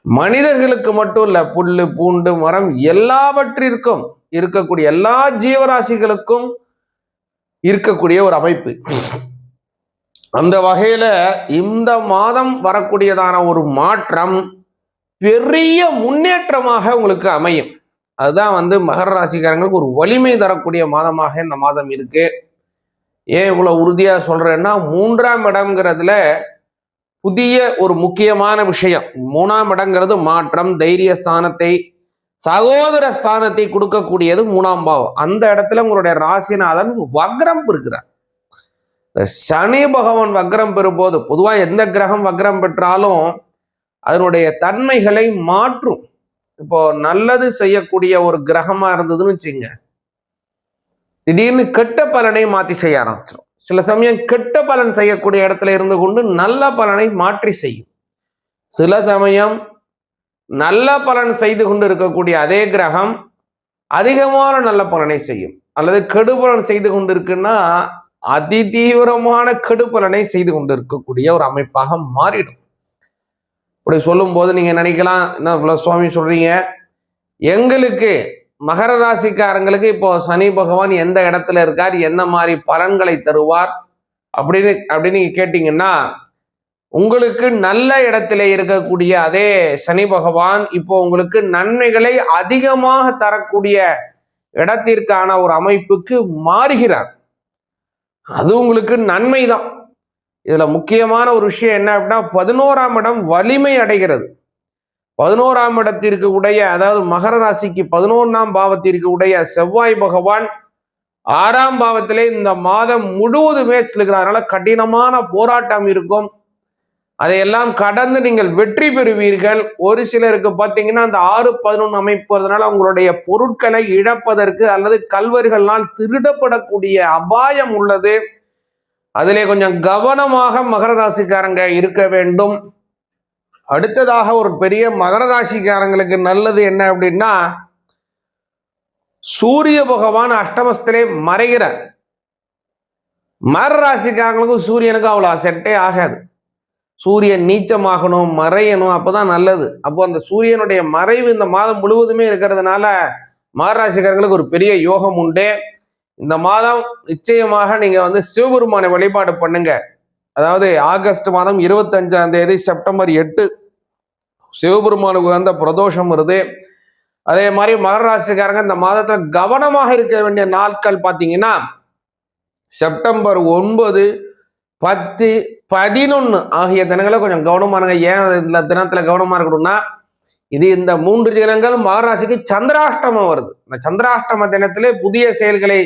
மனிதர்களுக்கு மட்டும் இல்ல, புல்லு பூண்டு மரம் எல்லாவற்றிற்கும் இருக்கக்கூடிய எல்லா ஜீவராசிகளுக்கும் இருக்கக்கூடிய ஒரு அமைப்பு. அந்த வகையில இந்த மாதம் வரக்கூடியதான ஒரு மாற்றம் பெரிய முன்னேற்றமாக உங்களுக்கு அமையும். அதுதான் மகர ராசிக்காரங்களுக்கு ஒரு வலிமை தரக்கூடிய மாதமாக இந்த மாதம் இருக்கு. ஏன் இவ்வளவு உறுதியா சொல்றேன்னா, 3ஆம் இடம்ங்கிறதுல புதிய ஒரு முக்கியமான விஷயம். 3ஆம் இடங்கிறது மாற்றம், தைரிய ஸ்தானத்தை, சகோதர ஸ்தானத்தை கொடுக்கக்கூடியது 3ஆம் பாவம். அந்த இடத்துல உங்களுடைய ராசிநாதன் வக்ரம் இருக்கிறார். சனி பகவான் வக்ரம் பெறும்போது, பொதுவாக எந்த கிரகம் வக்ரம் பெற்றாலும் அதனுடைய தன்மைகளை மாற்றும். இப்போ நல்லது செய்யக்கூடிய ஒரு கிரகமா இருந்ததுன்னு வச்சுங்க, திடீர்னு கெட்ட பலனை மாற்றி செய்ய ஆரம்பிச்சிடும். சில சமயம் கெட்ட பலன் செய்யக்கூடிய இடத்துல இருந்து கொண்டு நல்ல பலனை மாற்றி செய்யும். சில சமயம் நல்ல பலன் செய்து கொண்டு இருக்கக்கூடிய அதே கிரகம் அதிகமான நல்ல பலனை செய்யும். அல்லது கெடுபலன் செய்து கொண்டு இருக்குன்னா அதிதீவிரமான கெடுபலனை செய்து கொண்டு இருக்கக்கூடிய ஒரு அமைப்பாக மாறிடும். இப்படி சொல்லும் போது நீங்க நினைக்கலாம், என்ன சுவாமி சொல்றீங்க, எங்களுக்கு மகர ராசிக்காரங்களுக்கு இப்போ சனி பகவான் எந்த இடத்துல இருக்கார், என்ன மாதிரி பலன்களை தருவார் அப்படின்னு நீங்க கேட்டீங்கன்னா, உங்களுக்கு நல்ல இடத்துல இருக்கக்கூடிய அதே சனி பகவான் இப்போ உங்களுக்கு நன்மைகளை அதிகமாக தரக்கூடிய இடத்திற்கான ஒரு அமைப்புக்கு மாறுகிறார். அது உங்களுக்கு நன்மைதான். இதுல முக்கியமான ஒரு விஷயம் என்ன அப்படின்னா, 11ஆம் இடம் வலிமை அடைகிறது. 11ஆம் இடத்திற்கு உடைய, அதாவது மகர ராசிக்கு 11ஆம் பாவத்திற்கு உடைய செவ்வாய் பகவான் 6ஆம் பாவத்திலே இந்த மாதம் முழுவதுமே செல்கிறார். அதனால கடினமான போராட்டம் இருக்கும். அதையெல்லாம் கடந்து நீங்கள் வெற்றி பெறுவீர்கள். ஒரு சிலருக்கு பார்த்தீங்கன்னா அந்த 6-11 அமைப்பதனால உங்களுடைய பொருட்களை இழப்பதற்கு அல்லது கல்வர்களால் திருடப்படக்கூடிய அபாயம் உள்ளது. அதிலே கொஞ்சம் கவனமாக மகர ராசிக்காரங்க இருக்க வேண்டும். அடுத்ததாக ஒரு பெரிய மகர ராசிக்காரங்களுக்கு நல்லது என்ன அப்படின்னா, சூரிய பகவான் அஷ்டமஸ்திலே மறைகிறார். மகர ராசிக்காரங்களுக்கும் சூரியனுக்கும் அவ்வளவு செட்டே ஆகாது. சூரியன் நீச்சமாகணும், மறையணும், அப்பதான் நல்லது. அப்போ அந்த சூரியனுடைய மறைவு இந்த மாதம் முழுவதுமே இருக்கிறதுனால மகர ராசிக்காரங்களுக்கு ஒரு பெரிய யோகம் உண்டு. இந்த மாதம் நிச்சயமாக நீங்க சிவபெருமானை வழிபாடு பண்ணுங்க. அதாவது ஆகஸ்ட் மாதம் 25ஆம் தேதி செப்டம்பர் 8 சிவபெருமானுக்கு வந்த பிரதோஷம் வருது. அதே மாதிரி மகர ராசிக்காரங்க இந்த மாதத்துல கவனமாக இருக்க வேண்டிய நாட்கள் பார்த்தீங்கன்னா, செப்டம்பர் 9, 10, 11 ஆகிய தினங்களை கொஞ்சம் கவனமானுங்க. ஏன் இந்த தினத்துல கவனமா இருக்கணும்னா, இது இந்த 3 தினங்கள் மகர ராசிக்கு சந்திராஷ்டமம் வருது. இந்த சந்திராஷ்டம தினத்திலே புதிய செயல்களை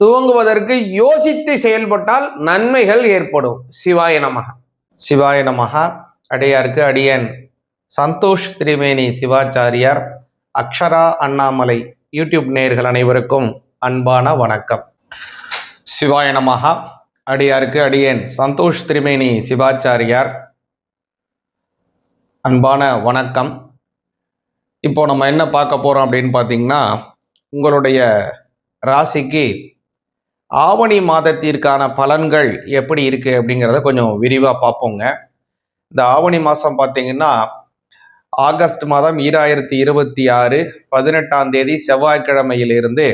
துவங்குவதற்கு யோசித்து செயல்பட்டால் நன்மைகள் ஏற்படும். சிவாய நமக. சிவாய நமக. அடியாருக்கு அடியேன் சந்தோஷ் திரிவேணி சிவாச்சாரியார், அக்ஷரா அண்ணாமலை யூடியூப் நேயர்கள் அனைவருக்கும் அன்பான வணக்கம். சிவாய நமக. அடியாருக்கு அடியேன் சந்தோஷ் திரிவேணி சிவாச்சாரியார், அன்பான வணக்கம். இப்போ நம்ம என்ன பார்க்க போறோம் அப்படின்னு பார்த்தீங்கன்னா, உங்களுடைய ராசிக்கு ஆவணி மாதத்திற்கான பலன்கள் எப்படி இருக்கு அப்படிங்கிறத கொஞ்சம் விரிவாக பார்ப்போங்க. இந்த ஆவணி மாதம் பார்த்தீங்கன்னா ஆகஸ்ட் மாதம் 2026 18ஆம் தேதி செவ்வாய்க்கிழமையிலிருந்து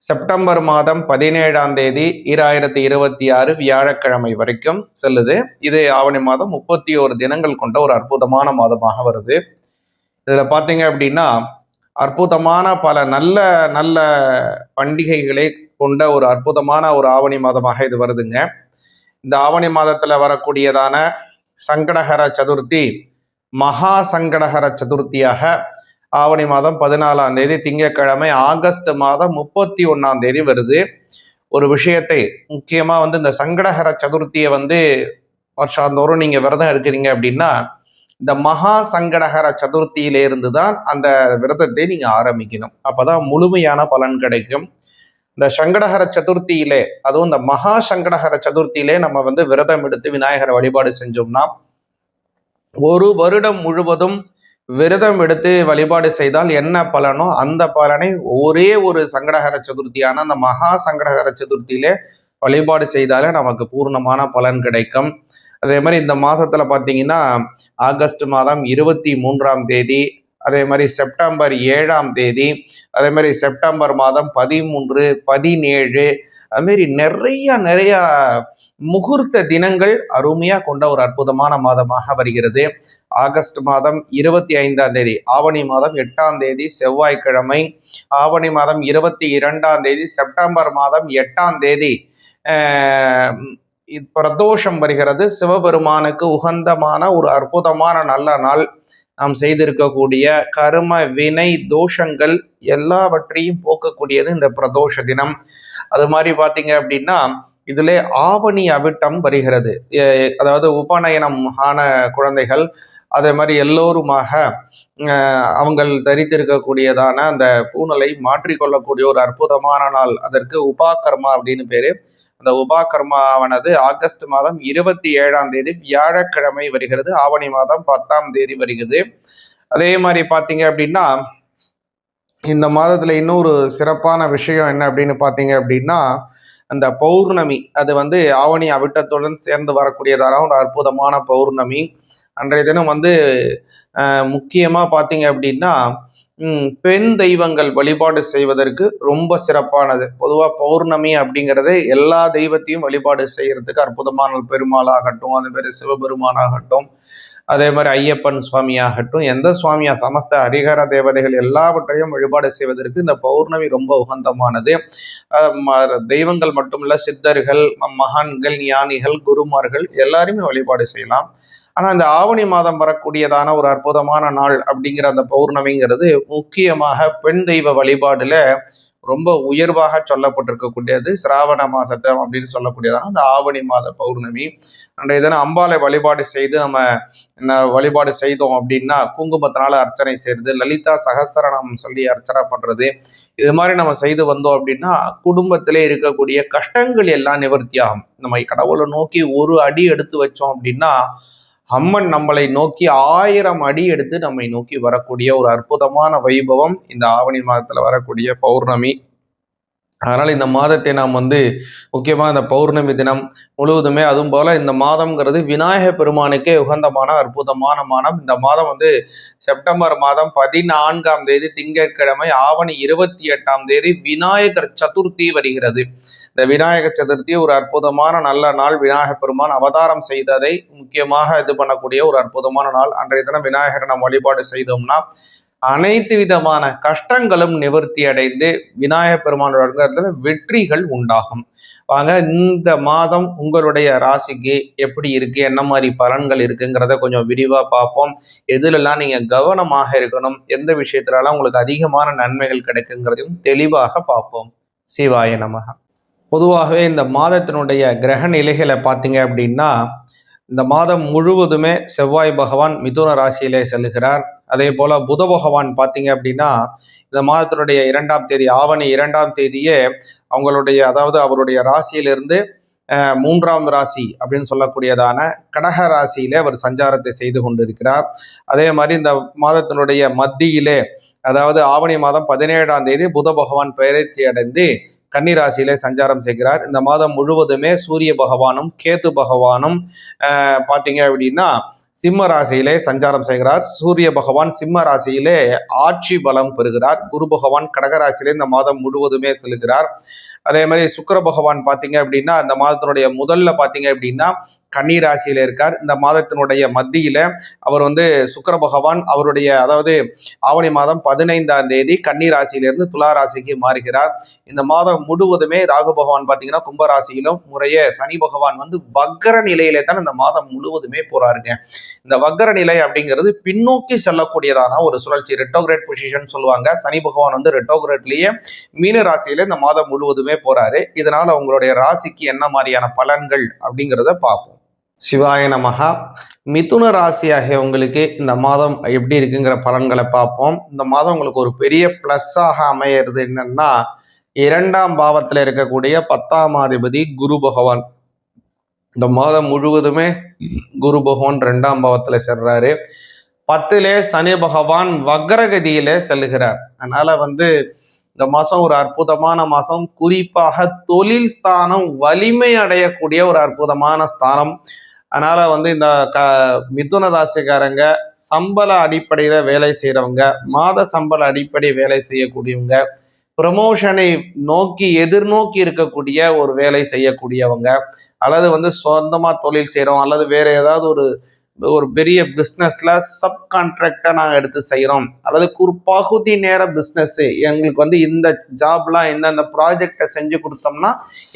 செப்டம்பர் மாதம் 17ஆம் தேதி 2026 வியாழக்கிழமை வரைக்கும் செல்லுது. இது ஆவணி மாதம் 31 தினங்கள் கொண்ட ஒரு அற்புதமான மாதமாக வருது. இதுல பாத்தீங்க அப்படின்னா அற்புதமான பல நல்ல நல்ல பண்டிகைகளை கொண்ட ஒரு அற்புதமான ஒரு ஆவணி மாதமாக இது வருதுங்க. இந்த ஆவணி மாதத்துல வரக்கூடியதான சங்கடஹர சதுர்த்தி மகா சங்கடஹர சதுர்த்தியாக ஆவணி மாதம் 14ஆம் தேதி திங்கட்கிழமை ஆகஸ்ட் மாதம் 31ஆம் தேதி வருது. ஒரு விஷயத்தை முக்கியமா இந்த சங்கடஹர சதுர்த்தியை வருஷாந்தோறும் நீங்க விரதம் இருக்கிறீங்க அப்படின்னா இந்த மகா சங்கடஹர சதுர்த்தியிலிருந்து தான் அந்த விரதத்தை நீங்க ஆரம்பிக்கணும். அப்பதான் முழுமையான பலன் கிடைக்கும். இந்த சங்கடஹர சதுர்த்தியிலே, அதுவும் இந்த மகா சங்கடஹர சதுர்த்தியிலே நம்ம விரதம் எடுத்து விநாயகரை வழிபாடு செஞ்சோம்னா ஒரு வருடம் முழுவதும் விரதம் எடுத்து வழிபாடு செய்தால் என்ன பலனோ அந்த பலனை ஒரே ஒரு சங்கடஹர சதுர்த்தியான அந்த மகா சங்கடஹர சதுர்த்தியிலே வழிபாடு செய்தாலே நமக்கு பூர்ணமான பலன் கிடைக்கும். அதே மாதிரி இந்த மாசத்துல பாத்தீங்கன்னா ஆகஸ்ட் மாதம் 23ஆம் தேதி, அதே மாதிரி செப்டம்பர் 7ஆம் தேதி, அதே மாதிரி செப்டம்பர் மாதம் 13, 17, அதுமாரி நிறைய முகூர்த்த தினங்கள் அருமையா கொண்ட ஒரு அற்புதமான மாதமாக வருகிறது. ஆகஸ்ட் மாதம் 25ஆம் தேதி ஆவணி மாதம் 8ஆம் தேதி செவ்வாய்க்கிழமை, ஆவணி மாதம் 22ஆம் தேதி செப்டம்பர் மாதம் 8ஆம் தேதி பிரதோஷம் வருகிறது. சிவபெருமானுக்கு உகந்தமான ஒரு அற்புதமான நல்ல நாள். நாம் செய்திருக்கக்கூடிய கர்ம வினை தோஷங்கள் எல்லாவற்றையும் போக்கக்கூடியது இந்த பிரதோஷ தினம். அது மாதிரி பாத்தீங்க அப்படின்னா இதுல ஆவணி அவிட்டம் வருகிறது. அதாவது உபநயனம் ஆன குழந்தைகள் அதே மாதிரி எல்லோருமாக அவங்கள் தரித்திருக்கக்கூடியதான அந்த பூணலை மாற்றிக்கொள்ளக்கூடிய ஒரு அற்புதமான நாள். அதற்கு உபாகர்மா அப்படின்னு பேரு. அந்த உபாகர்மாவானது ஆகஸ்ட் மாதம் 27ஆம் தேதி வியாழக்கிழமை வருகிறது. ஆவணி மாதம் 10ஆம் தேதி வருகிறது. அதே மாதிரி பாத்தீங்க அப்படின்னா இந்த மாதத்துல இன்னொரு சிறப்பான விஷயம் என்ன அப்படின்னு பாத்தீங்க அப்படின்னா அந்த பௌர்ணமி, அது ஆவணி அவிட்டத்துடன் சேர்ந்து வரக்கூடியதான ஒரு அற்புதமான பௌர்ணமி. அன்றைய தினம் முக்கியமா பாத்தீங்க அப்படின்னா பெண் தெய்வங்கள் வழிபாடு செய்வதற்கு ரொம்ப சிறப்பானது. பொதுவா பௌர்ணமி அப்படிங்கிறது எல்லா தெய்வத்தையும் வழிபாடு செய்யறதுக்கு அற்புதமான பெருமாள் ஆகட்டும், அதே மாதிரி சிவபெருமான் ஆகட்டும், அதே மாதிரி ஐயப்பன் சுவாமி ஆகட்டும், எந்த சுவாமியா சமஸ்த ஹரிஹர தேவதைகள் எல்லாவற்றையும் வழிபாடு செய்வதற்கு இந்த பௌர்ணமி ரொம்ப உகந்தமானது. தெய்வங்கள் மட்டுமல்ல, சித்தர்கள், மகான்கள், ஞானிகள், குருமார்கள் எல்லாருமே வழிபாடு செய்யலாம். ஆனா இந்த ஆவணி மாதம் வரக்கூடியதான ஒரு அற்புதமான நாள் அப்படிங்கிற அந்த பௌர்ணமிங்கிறது முக்கியமாக பெண் தெய்வ வழிபாடுல ரொம்ப உயர்வாக சொல்லப்பட்டிருக்கக்கூடியது. சிராவண மாசத்தம் அப்படின்னு சொல்லக்கூடியதான அந்த ஆவணி மாத பௌர்ணமி. அன்றைய தினம் அம்பாளை வழிபாடு செய்து நம்ம வழிபாடு செய்தோம் அப்படின்னா குங்குமத்தினால அர்ச்சனை செய்யறது, லலிதா சகஸ்ரநாமம் சொல்லி அர்ச்சனை பண்றது, இது மாதிரி நம்ம செய்து வந்தோம் அப்படின்னா குடும்பத்திலே இருக்கக்கூடிய கஷ்டங்கள் எல்லாம் நிவர்த்தி ஆகும். நம்ம கடவுளை நோக்கி ஒரு அடி எடுத்து வச்சோம் அப்படின்னா அம்மன் நம்மளை நோக்கி 1000 அடி எடுத்து நம்மை நோக்கி வரக்கூடிய ஒரு அற்புதமான வைபவம் இந்த ஆவணி மாதத்துல வரக்கூடிய பௌர்ணமி. அதனால இந்த மாதத்தை நாம் முக்கியமா இந்த பௌர்ணமி தினம் முழுவதுமே, அதுவும் போல இந்த மாதம்ங்கிறது விநாயக பெருமானுக்கே உகந்தமான அற்புதமான மாதம். இந்த மாதம் செப்டம்பர் மாதம் 14ஆம் தேதி திங்கட்கிழமை ஆவணி 28ஆம் தேதி விநாயகர் சதுர்த்தி வருகிறது. இந்த விநாயகர் சதுர்த்தி ஒரு அற்புதமான நல்ல நாள். விநாயக பெருமான் அவதாரம் செய்ததை முக்கியமாக இது பண்ணக்கூடிய ஒரு அற்புதமான நாள். அன்றைய தினம் விநாயகரை நாம் வழிபாடு செய்தோம்னா அனைத்து விதமான கஷ்டங்களும் நிவர்த்தி அடைந்து விநாயக பெருமானோட வெற்றிகள் உண்டாகும். வாங்க இந்த மாதம் உங்களுடைய ராசிக்கு எப்படி இருக்கு, என்ன மாதிரி பலன்கள் இருக்குங்கிறத கொஞ்சம் விரிவா பார்ப்போம். எதுலெல்லாம் நீங்க கவனமாக இருக்கணும், எந்த விஷயத்துலலாம் உங்களுக்கு அதிகமான நன்மைகள் கிடைக்குங்கிறதையும் தெளிவாக பார்ப்போம். சிவாய நமக. பொதுவாகவே இந்த மாதத்தினுடைய கிரக நிலைகளை பார்த்தீங்க அப்படின்னா இந்த மாதம் முழுவதுமே செவ்வாய் பகவான் மிதுன ராசியிலே செல்லுகிறார். அதே போல புத பகவான் பார்த்தீங்க அப்படின்னா இந்த மாதத்தினுடைய 2ஆம் தேதி ஆவணி 2ஆம் தேதியே அவங்களுடைய அதாவது அவருடைய ராசியிலிருந்து 3ஆம் ராசி அப்படின்னு சொல்லக்கூடியதான கடக ராசியிலே அவர் சஞ்சாரத்தை செய்து கொண்டிருக்கிறார். அதே மாதிரி இந்த மாதத்தினுடைய மத்தியிலே அதாவது ஆவணி மாதம் 17ஆம் தேதி புத பகவான் பெயர்ச்சி அடைந்து கன்னிராசியிலே சஞ்சாரம் செய்கிறார். இந்த மாதம் முழுவதுமே சூரிய பகவானும் கேது பகவானும் பார்த்தீங்க அப்படின்னா சிம்ம ராசியிலே சஞ்சாரம் செய்கிறார். சூரிய பகவான் சிம்ம ராசியிலே ஆட்சி பலம் பெறுகிறார். குரு பகவான் கடகராசியிலே இந்த மாதம் முழுவதுமே செல்கிறார். அதே மாதிரி சுக்கிர பகவான் பார்த்தீங்க அப்படின்னா இந்த மாதத்தினுடைய முதல்ல பார்த்தீங்க அப்படின்னா கன்னி ராசியில இருக்கார். இந்த மாதத்தினுடைய மத்தியில அவர் சுக்கிர பகவான் அவருடைய அதாவது ஆவணி மாதம் 15ஆம் தேதி கன்னி ராசியிலிருந்து துலா ராசிக்கு மாறுகிறார். இந்த மாதம் முழுவதுமே ராகு பகவான் பார்த்தீங்கன்னா கும்பராசியிலும் முறையே சனி பகவான் வக்கர நிலையிலே தான் இந்த மாதம் முழுவதுமே போறாருங்க. இந்த வக்கர நிலை அப்படிங்கிறது பின்னோக்கி செல்லக்கூடியதான ஒரு சுழற்சி, ரெட்டோகிரேட் பொசிஷன் சொல்லுவாங்க. சனி பகவான் ரெட்டோகிரேட்லயே மீன ராசியில இந்த மாதம் முழுவதுமே போறாரு. இதனால உங்களுடைய ராசிக்கு என்ன மாதிரியான பலன்கள் அப்படிங்கிறத பார்ப்போம். சிவாய நமகா. மிதுன ராசி ஆகிய உங்களுக்கு இந்த மாதம் எப்படி இருக்குங்கிற பலன்களை பார்ப்போம். இந்த மாதம் உங்களுக்கு ஒரு பெரிய பிளஸ்ஸாக அமையிறது என்னன்னா 2ஆம் பாவத்தில் இருக்கக்கூடிய 10ஆம் அதிபதி குரு பகவான். இந்த மாதம் முழுவதுமே குரு பகவான் 2ஆம் பாவத்தில் செல்றாரு. 10லே சனி பகவான் வக்ரகதியிலே செல்லுகிறார். அதனால இந்த மாசம் ஒரு அற்புதமான மாசம். குறிப்பாக தொழில் ஸ்தானம் வலிமை அடையக்கூடிய ஒரு அற்புதமான ஸ்தானம். அதனால இந்த மிதுன ராசிக்காரங்க சம்பள அடிப்படையில வேலை செய்யறவங்க, மாத சம்பள அடிப்படை வேலை செய்யக்கூடியவங்க, ப்ரமோஷனை எதிர்நோக்கி இருக்கக்கூடிய ஒரு வேலை செய்யக்கூடியவங்க, அல்லது சொந்தமா தொழில் செய்யறோம், அல்லது வேற ஏதாவது ஒரு பெரிய பிஸ்னஸ்ல சப் கான்ட்ராக்டா நாங்கள் எடுத்து செய்கிறோம், அல்லது ஒரு பகுதி நேர பிஸ்னஸ் எங்களுக்கு இந்த ஜாப்லாம் இந்த ப்ராஜெக்டை செஞ்சு கொடுத்தோம்னா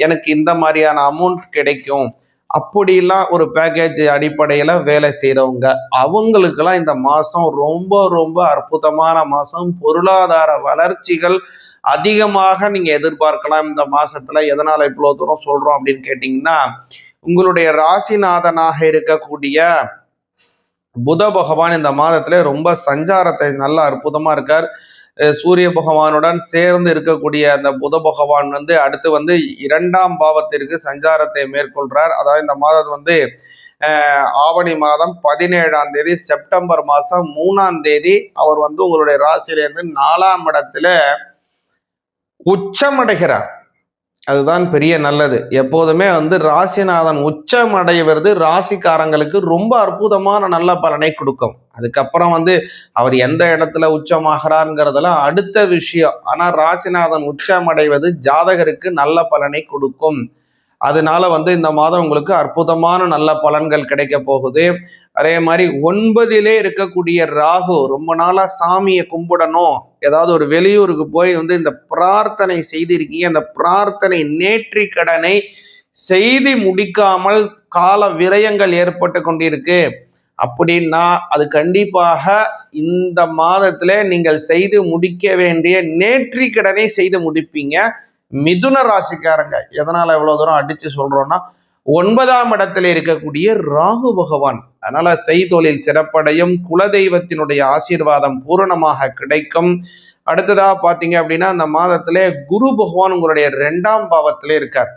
எனக்கு இந்த மாதிரியான அமௌண்ட் கிடைக்கும், அப்படிலாம் ஒரு பேக்கேஜ் அடிப்படையில் வேலை செய்கிறவங்க அவங்களுக்கெல்லாம் இந்த மாதம் ரொம்ப ரொம்ப அற்புதமான மாதம். பொருளாதார வளர்ச்சிகள் அதிகமாக நீங்கள் எதிர்பார்க்கலாம் இந்த மாதத்தில். எதனால் இவ்வளோ தூரம் சொல்கிறோம் அப்படின்னு கேட்டிங்கன்னா, உங்களுடைய ராசிநாதனாக இருக்கக்கூடிய புத பகவான் இந்த மாதத்துல ரொம்ப சஞ்சாரத்தை நல்ல அற்புதமா இருக்கார். சூரிய பகவானுடன் சேர்ந்து இருக்கக்கூடிய அந்த புத பகவான் அடுத்து 2ஆம் பாவத்திற்கு சஞ்சாரத்தை மேற்கொள்றார். அதாவது இந்த மாதம் ஆவணி மாதம் 17ஆம் தேதி, செப்டம்பர் மாதம் 3ஆம் தேதி அவர் உங்களுடைய ராசியிலிருந்து 4ஆம் இடத்துல உச்சமடைகிறார். அதுதான் பெரிய நல்லது. எப்போதுமே ராசிநாதன் உச்சம் அடைவது ராசிக்காரங்களுக்கு ரொம்ப அற்புதமான நல்ல பலனை கொடுக்கும். அதுக்கப்புறம் அவர் எந்த இடத்துல உச்சமாகிறாருங்கிறதெல்லாம் அடுத்த விஷயம். ஆனா ராசிநாதன் உச்சம் அடைவது ஜாதகருக்கு நல்ல பலனை கொடுக்கும். அதனால இந்த மாதம் உங்களுக்கு அற்புதமான நல்ல பலன்கள் கிடைக்க போகுது. அதே மாதிரி 9லே இருக்கக்கூடிய ராகு, ரொம்ப நாளா சாமியை கும்பிடணும், ஏதாவது ஒரு வெளியூருக்கு போய் இந்த பிரார்த்தனை செய்திருக்கீங்க, அந்த பிரார்த்தனை நேற்றி கடனை செய்து முடிக்காமல் கால விரயங்கள் ஏற்பட்டு கொண்டிருக்கு அப்படின்னா அது கண்டிப்பாக இந்த மாதத்துல நீங்கள் செய்து முடிக்க வேண்டிய நேற்றி கடனை செய்து முடிப்பீங்க. மிதுன ராசிக்காரங்க எதனால எவ்வளவு தூரம் அடிச்சு சொல்றோம்னா 9ஆம் இடத்துல இருக்கக்கூடிய ராகு பகவான். அதனால செய்தொழில் சிறப்படையும், குலதெய்வத்தினுடைய ஆசீர்வாதம் பூரணமாக கிடைக்கும். அடுத்ததா பாத்தீங்க அப்படின்னா அந்த மாதத்திலே குரு பகவான் உங்களுடைய 2ஆம் பாவத்திலே இருக்கார்.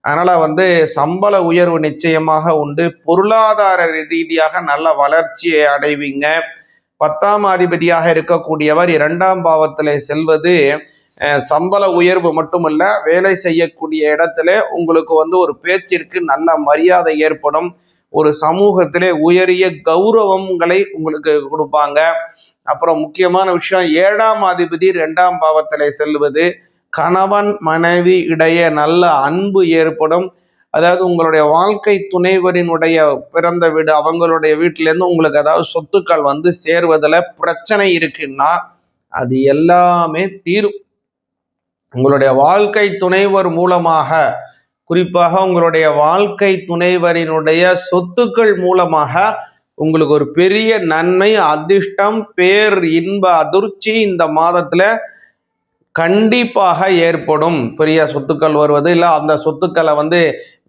அதனால சம்பள உயர்வு நிச்சயமாக உண்டு. பொருளாதார ரீதியாக நல்ல வளர்ச்சியை அடைவீங்க. 10ஆம் அதிபதியாக இருக்கக்கூடியவர் 2ஆம் பாவத்திலே செல்வது சம்பள உயர்வு மட்டுமல்ல, வேலை செய்யக்கூடிய இடத்துல உங்களுக்கு ஒரு பேச்சிற்கு நல்ல மரியாதை ஏற்படும். ஒரு சமூகத்திலே உயரிய கௌரவங்களை உங்களுக்கு கொடுப்பாங்க. அப்புறம் முக்கியமான விஷயம், 7ஆம் அதிபதி 2ஆம் பாவத்திலே செல்வது கணவன் மனைவி இடையே நல்ல அன்பு ஏற்படும். அதாவது உங்களுடைய வாழ்க்கை துணைவரினுடைய பிறந்த வீடு, அவங்களுடைய வீட்டிலேருந்து உங்களுக்கு அதாவது சொத்துக்கள் சேர்வதில் பிரச்சனை இருக்குன்னா அது எல்லாமே தீரும். உங்களுடைய வாழ்க்கை துணைவர் மூலமாக, குறிப்பாக உங்களுடைய வாழ்க்கை துணைவரினுடைய சொத்துக்கள் மூலமாக உங்களுக்கு ஒரு பெரிய நன்மை, அதிர்ஷ்டம், பேர் இன்ப அதிர்ச்சி இந்த மாதத்துல கண்டிப்பாக ஏற்படும். பெரிய சொத்துக்கள் வருவது, இல்லை அந்த சொத்துக்களை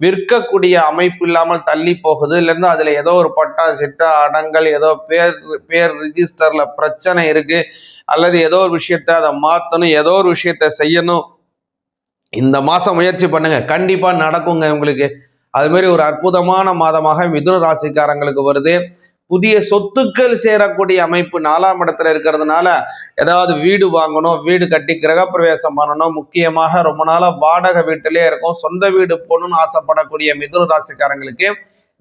விற்கக்கூடிய அமைப்பு இல்லாமல் தள்ளி போகுது, இல்லைன்னா அதுல ஏதோ ஒரு பட்டா சிட்டா அடங்கல், ஏதோ பேர் ரிஜிஸ்டர்ல பிரச்சனை இருக்கு, அல்லது ஏதோ ஒரு விஷயத்த அதை மாற்றணும், ஏதோ ஒரு விஷயத்த செய்யணும், இந்த மாசம் முயற்சி பண்ணுங்க, கண்டிப்பா நடக்குங்க உங்களுக்கு. அது மாதிரி ஒரு அற்புதமான மாதமாக மிதுன ராசிக்காரங்களுக்கு வருது. புதிய சொத்துக்கள் சேரக்கூடிய அமைப்பு 4ஆம் இடத்துல இருக்கிறதுனால ஏதாவது வீடு வாங்கணும், வீடு கட்டி கிரகப்பிரவேசம் பண்ணணும், முக்கியமாக ரொம்ப நாளா வாடகை வீட்டிலே இருக்கும், சொந்த வீடு போகணும்னு ஆசைப்படக்கூடிய மிதுன ராசிக்காரங்களுக்கு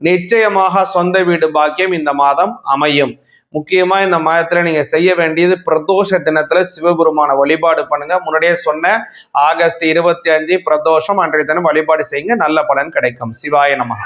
நிச்சயமாக சொந்த வீடு பாக்கியம் இந்த மாதம் அமையும். முக்கியமா இந்த மாதத்துல நீங்க செய்ய வேண்டியது பிரதோஷ தினத்துல சிவபெருமான வழிபாடு பண்ணுங்க. முன்னாடியே சொன்ன ஆகஸ்ட் 25 பிரதோஷம் அன்றைய தினம் வழிபாடு செய்யுங்க, நல்ல பலன் கிடைக்கும். சிவாய நமஹ.